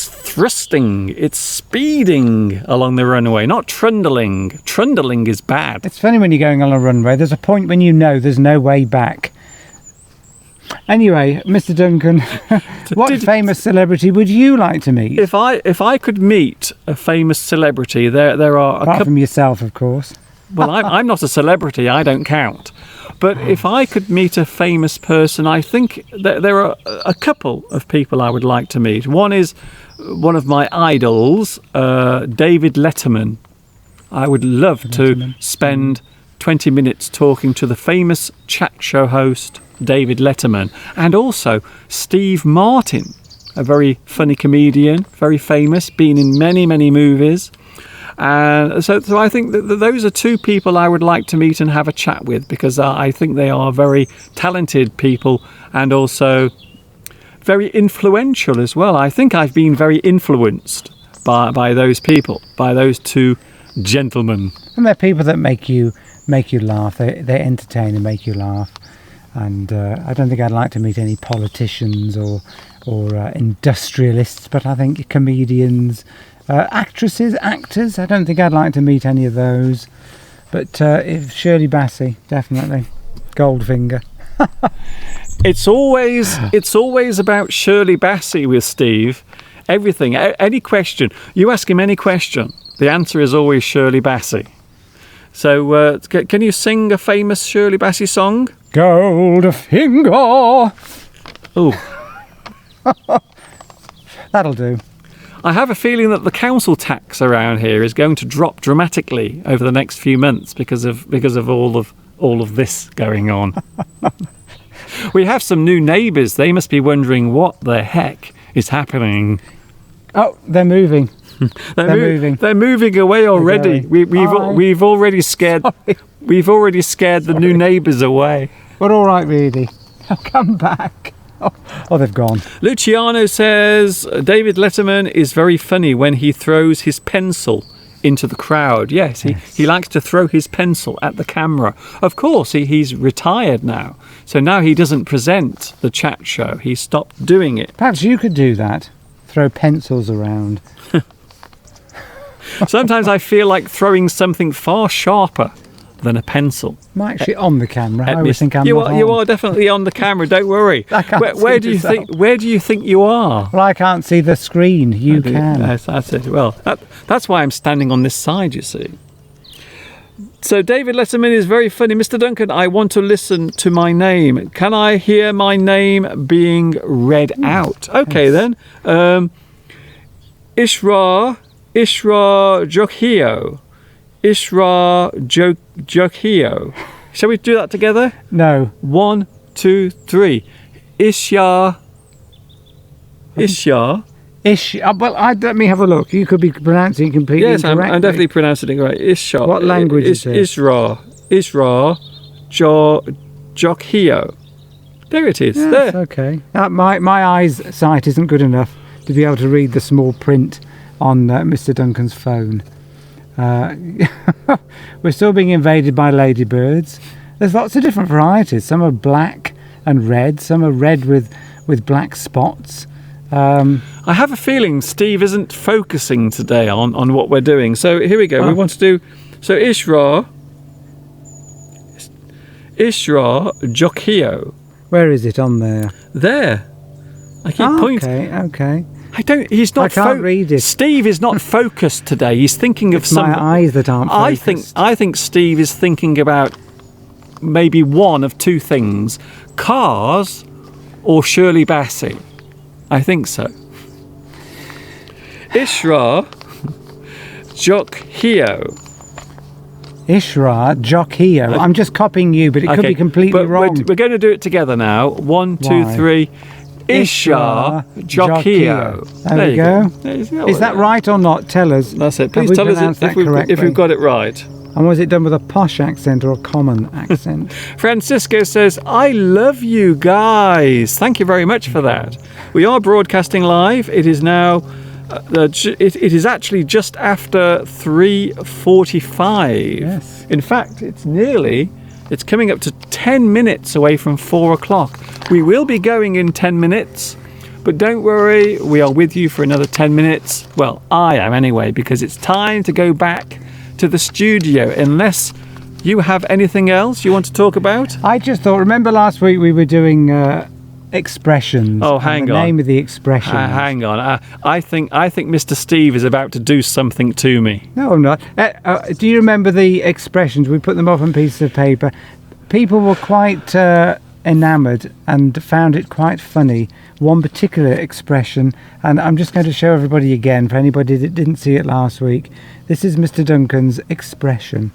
thrusting, it's speeding along the runway, not trundling. Trundling is bad. It's funny when you're going on a runway, there's a point when you know there's no way back. Anyway, Mr. Duncan, what famous celebrity would you like to meet? If I could meet a famous celebrity, there are Apart from yourself, of course. Well, I'm not a celebrity. I don't count. But if I could meet a famous person, I think that there are a couple of people I would like to meet. One is one of my idols, David Letterman. I would love to spend 20 minutes talking to the famous chat show host, David Letterman, and also Steve Martin, a very funny comedian, very famous, been in many, many movies. And so I think that those are two people I would like to meet and have a chat with, because I think they are very talented people and also very influential as well. I think I've been very influenced by those people, by those two gentlemen. And they're people that make you laugh. They entertain and make you laugh. And I don't think I'd like to meet any politicians or industrialists, but I think comedians, actresses, actors, I don't think I'd like to meet any of those. But if Shirley Bassey, definitely. Goldfinger. It's always about Shirley Bassey with Steve. Everything, any question. You ask him any question, the answer is always Shirley Bassey. So can you sing a famous Shirley Bassey song? Goldfinger. Oh. That'll do. I have a feeling that the council tax around here is going to drop dramatically over the next few months because of all of this going on. We have some new neighbours. They must be wondering what the heck is happening. Oh, they're moving. They're moving. They're moving away already. We've already scared. We've already scared the new neighbours away. We're all right, really. I'll come back. Oh, they've gone. Luciano says David Letterman is very funny when he throws his pencil into the crowd. Yes, he likes to throw his pencil at the camera. Of course, he's retired now. So now he doesn't present the chat show. He stopped doing it. Perhaps you could do that. Throw pencils around. Sometimes I feel like throwing something far sharper than a pencil. I'm actually on the camera. I always think I'm you not are. on. You are definitely on the camera. Don't worry. I can't Where do you think? Where do you think you are? Well, I can't see the screen. You can. Yes, that's it. Well, that's why I'm standing on this side. You see. So David Letterman is very funny. Mr. Duncan, I want to listen to my name. Can I hear my name being read out? Okay then. Ishra Jokhio. Ishra Jokhio. Shall we do that together? No. 1, 2, 3. Ishya. Well, let me have a look. You could be pronouncing it completely Yes, incorrectly. I'm definitely pronouncing it right. Ishya. What language is it? Isra Jokhio. There it is. Yeah, there. that's okay. My eyesight isn't good enough to be able to read the small print on Mr. Duncan's phone. We're still being invaded by ladybirds. There's lots of different varieties. Some are black and red. Some are red with black spots. I have a feeling Steve isn't focusing today on what we're doing. So here we go. We want to do... So Ishra Jokhio. Where is it on there? There. I keep pointing. Okay. He's not. I can't read it. Steve is not focused today. He's thinking of It's my eyes that aren't focused. I think Steve is thinking about maybe one of two things: cars or Shirley Bassey. I think so. Ishra Jokhio. Ishra Jokhio. I'm just copying you, but it could be completely wrong. We're going to do it together now. 1, 2, 3. Ishra Jokhio. There you go. Is that right or not? Tell us. That's it. Please tell us if we've got it right. And was it done with a posh accent or a common accent? Francisco says, I love you guys. Thank you very much for that. We are broadcasting live. It is now... it is actually just after 3:45. Yes. In fact, it's coming up to 10 minutes away from 4 o'clock. We will be going in 10 minutes, but don't worry, we are with you for another 10 minutes. Well, I am anyway, because it's time to go back to the studio, unless you have anything else you want to talk about. I just thought, remember last week we were doing expressions. Oh, hang the on. name of the expression. Hang on. I think Mr. Steve is about to do something to me. No, I'm not. Do you remember the expressions? We put them off on pieces of paper. People were quite enamoured and found it quite funny. One particular expression, and I'm just going to show everybody again for anybody that didn't see it last week. This is Mr. Duncan's expression.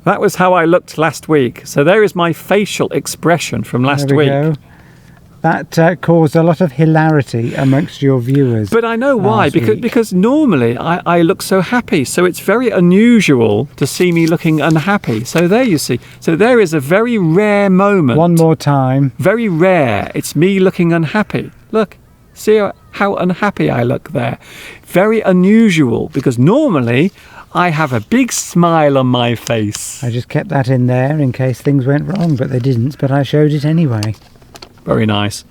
That was how I looked last week. So there is my facial expression from last There we week. go. That caused a lot of hilarity amongst your viewers. But I know why, because normally I look so happy. So it's very unusual to see me looking unhappy. So there you see. So there is a very rare moment. One more time. Very rare. It's me looking unhappy. Look, see how unhappy I look there. Very unusual, because normally I have a big smile on my face. I just kept that in there in case things went wrong, but they didn't, but I showed it anyway. Very nice.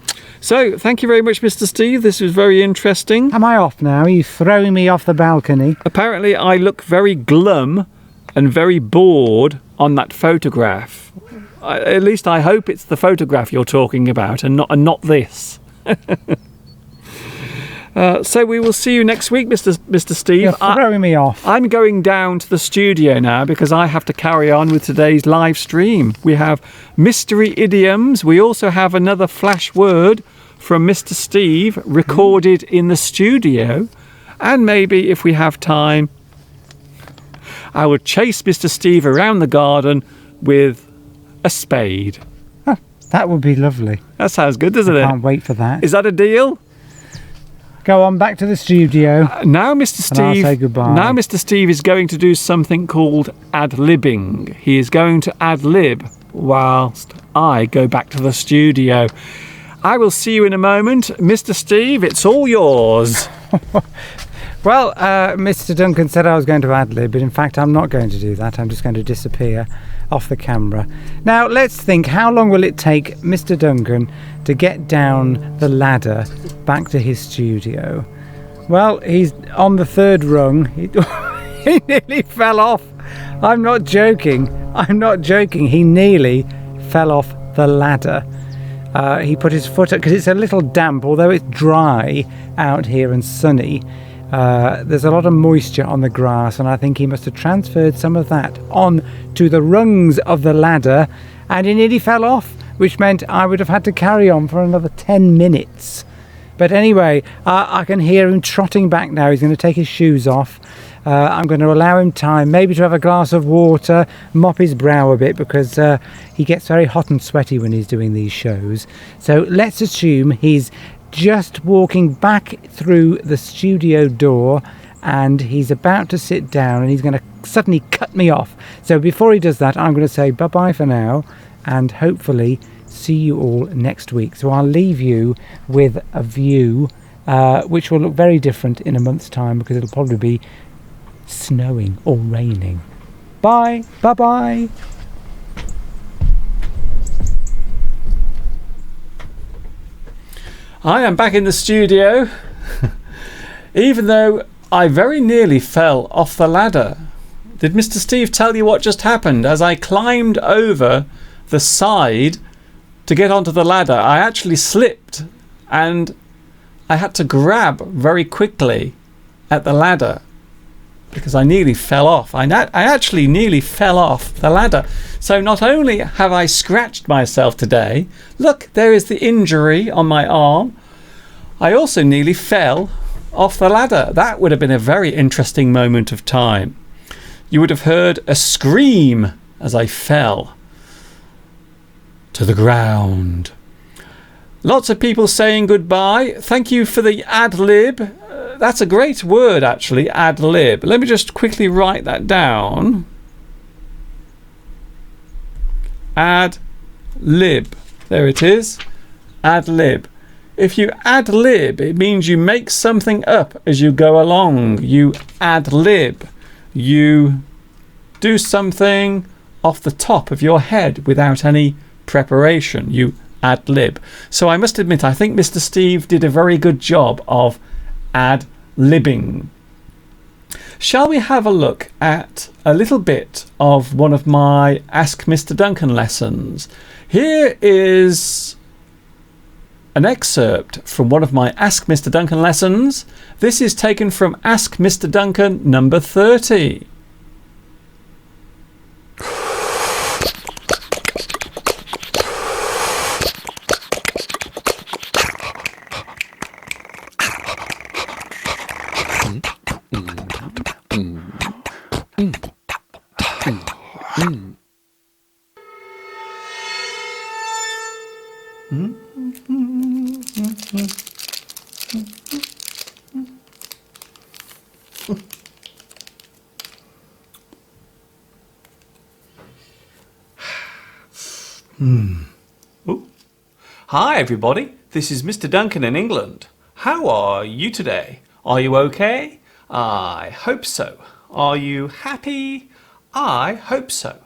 So, thank you very much, Mr. Steve. This was very interesting. Am I off now? Are you throwing me off the balcony? Apparently, I look very glum and very bored on that photograph. At least I hope it's the photograph you're talking about and not this. So we will see you next week, Mr. Steve. You're throwing me off. I'm going down to the studio now because I have to carry on with today's live stream. We have mystery idioms. We also have another flash word from Mr. Steve recorded in the studio. And maybe if we have time, I will chase Mr. Steve around the garden with a spade. Oh, that would be lovely. That sounds good, doesn't it? Can't wait for that. Is that a deal? Go on back to the studio. Now, Mr. Steve. And I'll say goodbye. Now, Mr. Steve is going to do something called ad-libbing. He is going to ad-lib whilst I go back to the studio. I will see you in a moment, Mr. Steve. It's all yours. Well, Mr. Duncan said I was going to ad-lib, but in fact I'm not going to do that. I'm just going to disappear off the camera. Now, let's think, how long will it take Mr. Duncan to get down the ladder back to his studio? Well, he's on the third rung. He nearly fell off. I'm not joking. He nearly fell off the ladder. He put his foot up, because it's a little damp, although it's dry out here and sunny. There's a lot of moisture on the grass, and I think he must have transferred some of that on to the rungs of the ladder, and he nearly fell off, which meant I would have had to carry on for another 10 minutes. But anyway, I can hear him trotting back now. He's going to take his shoes off. I'm going to allow him time, maybe to have a glass of water, mop his brow a bit, because he gets very hot and sweaty when he's doing these shows. So let's assume he's just walking back through the studio door, and he's about to sit down, and he's going to suddenly cut me off. So before he does that, I'm going to say bye-bye for now, and hopefully see you all next week. So I'll leave you with a view which will look very different in a month's time, because it'll probably be snowing or raining. Bye. Bye-bye. I am back in the studio, even though I very nearly fell off the ladder. Did Mr. Steve tell you what just happened? As I climbed over the side to get onto the ladder, I actually slipped, and I had to grab very quickly at the ladder because I nearly fell off. I actually nearly fell off the ladder. So not only have I scratched myself today, look, there is the injury on my arm, I also nearly fell off the ladder. That would have been a very interesting moment of time. You would have heard a scream as I fell to the ground. Lots of people saying goodbye. Thank you for the ad-lib. That's a great word, actually, ad-lib. Let me just quickly write that down. Ad-lib. There it is. Ad-lib. If you ad-lib, it means you make something up as you go along. You ad-lib. You do something off the top of your head without any preparation. You ad-lib. So I must admit, I think Mr. Steve did a very good job of ad-libbing. Shall we have a look at a little bit of one of my Ask Mr. Duncan lessons? Here is an excerpt from one of my Ask Mr. Duncan lessons. This is taken from Ask Mr. Duncan number 30. Hi everybody, this is Mr. Duncan in England. How are you today? Are you okay? I hope so. Are you happy? I hope so.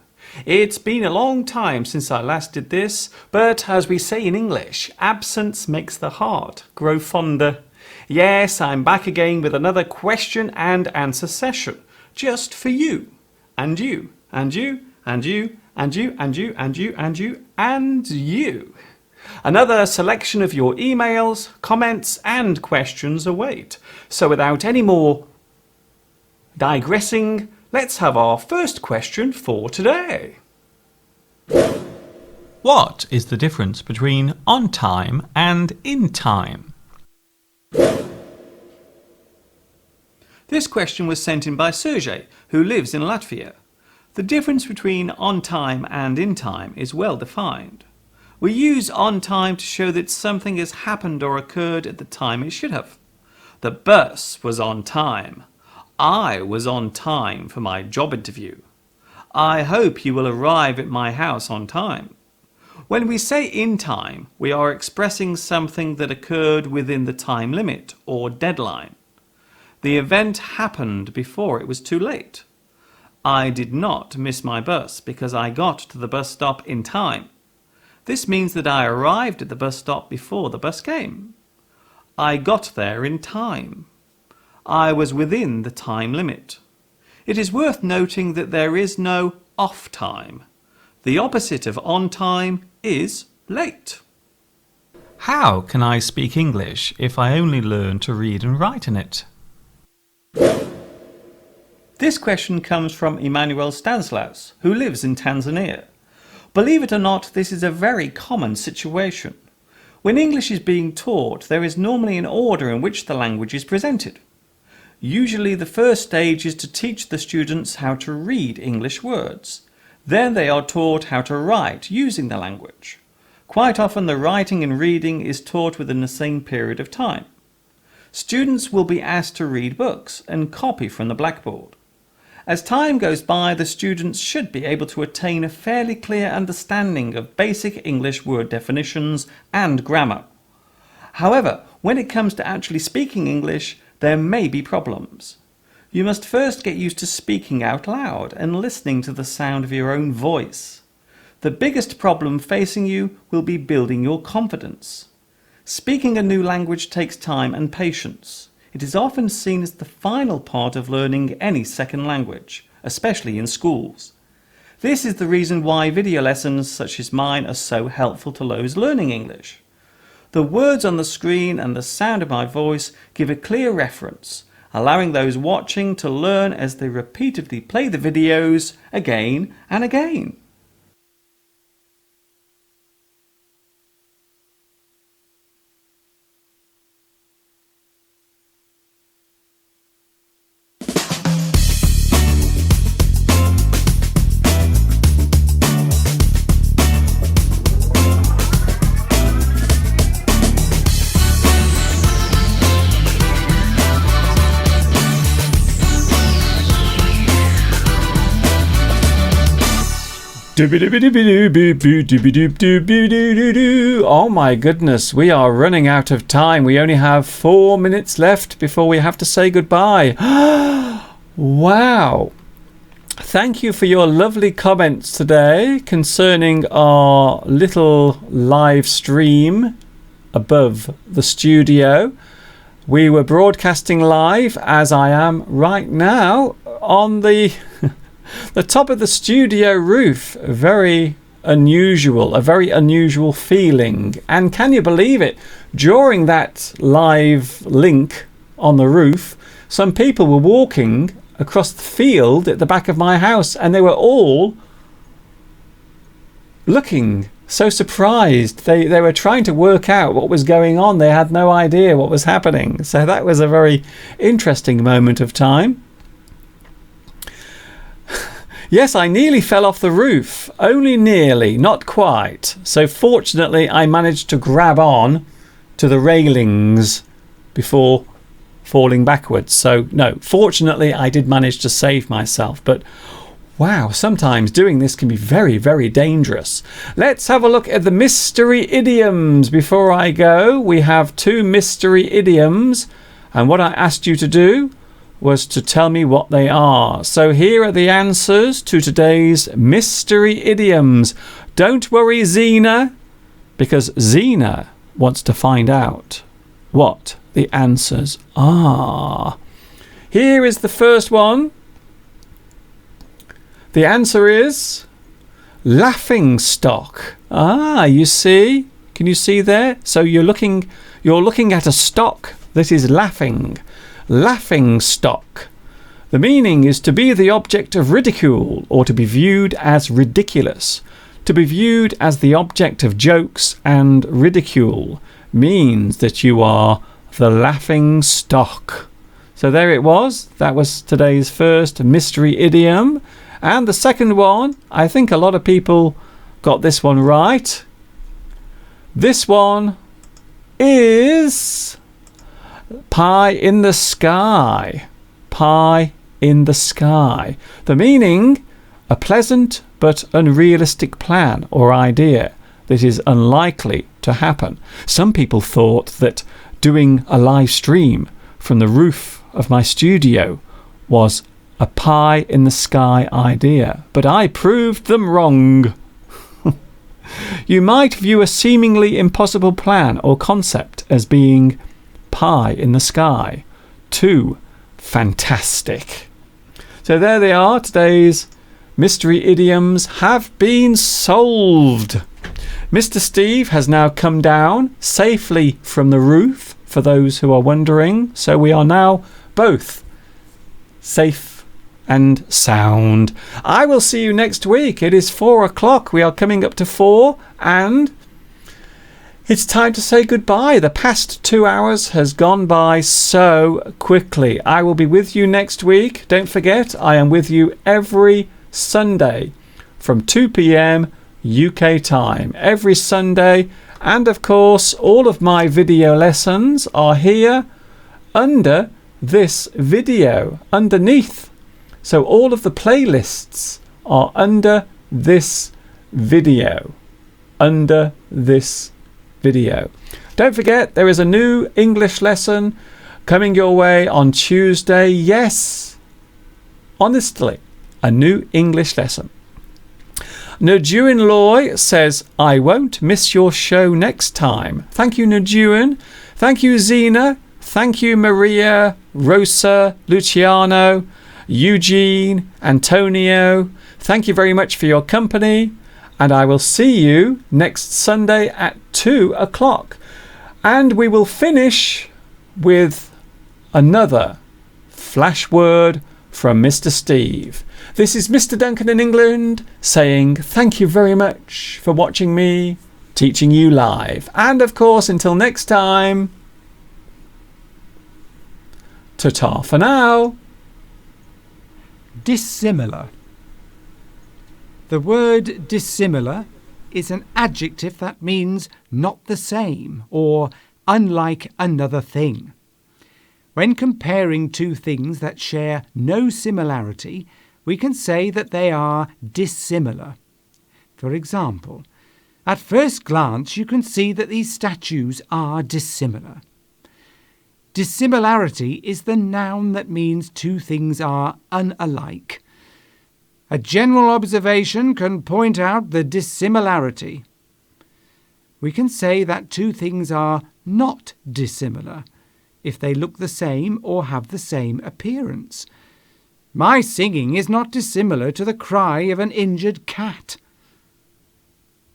It's been a long time since I last did this, but as we say in English, absence makes the heart grow fonder. Yes, I'm back again with another question and answer session, just for you, and you, and you, and you, and you, and you, and you, and you, and you. Another selection of your emails, comments, and questions await. So without any more digressing, let's have our first question for today. What is the difference between on time and in time? This question was sent in by Sergey, who lives in Latvia. The difference between on time and in time is well defined. We use on time to show that something has happened or occurred at the time it should have. The bus was on time. I was on time for my job interview. I hope you will arrive at my house on time. When we say in time, we are expressing something that occurred within the time limit or deadline. The event happened before it was too late. I did not miss my bus because I got to the bus stop in time. This means that I arrived at the bus stop before the bus came. I got there in time. I was within the time limit. It is worth noting that there is no off time. The opposite of on time is late. How can I speak English if I only learn to read and write in it? This question comes from Emmanuel Stanislaus, who lives in Tanzania. Believe it or not, this is a very common situation. When English is being taught, there is normally an order in which the language is presented. Usually the first stage is to teach the students how to read English words. Then they are taught how to write using the language. Quite often the writing and reading is taught within the same period of time. Students will be asked to read books and copy from the blackboard. As time goes by, the students should be able to attain a fairly clear understanding of basic English word definitions and grammar. However, when it comes to actually speaking English, there may be problems. You must first get used to speaking out loud and listening to the sound of your own voice. The biggest problem facing you will be building your confidence. Speaking a new language takes time and patience. It is often seen as the final part of learning any second language, especially in schools. This is the reason why video lessons such as mine are so helpful to those learning English. The words on the screen and the sound of my voice give a clear reference, allowing those watching to learn as they repeatedly play the videos again and again. Oh my goodness, we are running out of time. We only have 4 minutes left before we have to say goodbye. Wow. Thank you for your lovely comments today concerning our little live stream above the studio. We were broadcasting live, as I am right now, on the top of the studio roof. Very unusual, a very unusual feeling. And can you believe it? During that live link on the roof, some people were walking across the field at the back of my house, and they were all looking so surprised. They were trying to work out what was going on. They had no idea what was happening. So that was a very interesting moment of time. Yes, I nearly fell off the roof. Only nearly, not quite. So fortunately, I managed to grab on to the railings before falling backwards. So no, fortunately, I did manage to save myself. But wow, sometimes doing this can be very, very dangerous. Let's have a look at the mystery idioms before I go. We have 2 mystery idioms. And what I asked you to do was to tell me what they are. So here are the answers to today's mystery idioms. Don't worry, Zena, because Zena wants to find out what the answers are. Here is the first one. The answer is laughing stock. You see? Can you see there? So you're looking at a stock that is laughing. Laughing stock. The meaning is to be the object of ridicule or to be viewed as ridiculous. To be viewed as the object of jokes and ridicule means that you are the laughing stock. So there it was. That was today's first mystery idiom. And the second one, I think a lot of people got this one right. This one is pie in the sky. Pie in the sky. The meaning, a pleasant but unrealistic plan or idea that is unlikely to happen. Some people thought that doing a live stream from the roof of my studio was a pie in the sky idea, but I proved them wrong. You might view a seemingly impossible plan or concept as being pie in the sky. Too fantastic. So there they are. Today's mystery idioms have been solved. Mr. Steve has now come down safely from the roof, for those who are wondering. So we are now both safe and sound. I will see you next week. It is 4 o'clock. We are coming up to 4 and it's time to say goodbye. The past 2 hours has gone by so quickly. I will be with you next week. Don't forget, I am with you every Sunday from 2 p.m. UK time. Every Sunday. And of course, all of my video lessons are here under this video, underneath. So all of the playlists are under this video. Under this video. Don't forget, there is a new English lesson coming your way on Tuesday. Yes, honestly, a new English lesson. Nujuan Loy says, I won't miss your show next time. Thank you, Nujuan. Thank you, Zena. Thank you, Maria, Rosa, Luciano, Eugene, Antonio. Thank you very much for your company. And I will see you next Sunday at 2 o'clock. And we will finish with another flash word from Mr. Steve. This is Mr. Duncan in England saying thank you very much for watching me, teaching you live. And of course, until next time, ta-ta for now. Dissimilar. The word dissimilar is an adjective that means not the same or unlike another thing. When comparing two things that share no similarity, we can say that they are dissimilar. For example, at first glance you can see that these statues are dissimilar. Dissimilarity is the noun that means two things are unalike. A general observation can point out the dissimilarity. We can say that two things are not dissimilar if they look the same or have the same appearance. My singing is not dissimilar to the cry of an injured cat.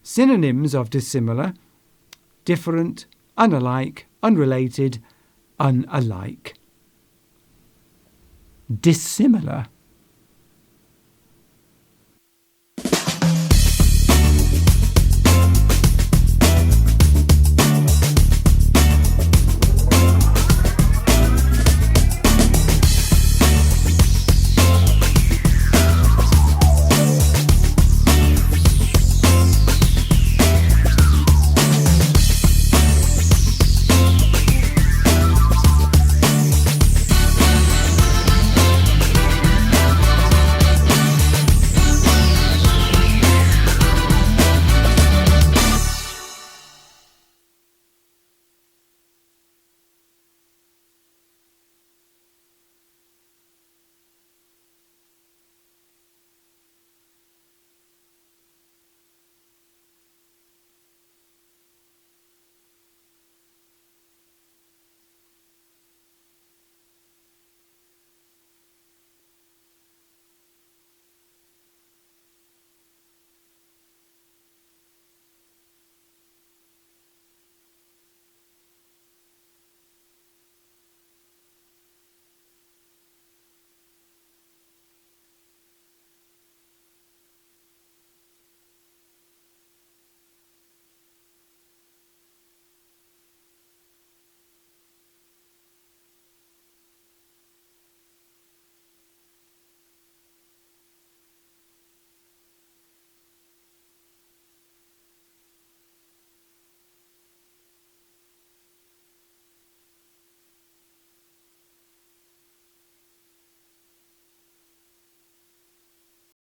Synonyms of dissimilar: different, unalike, unrelated, unalike. Dissimilar.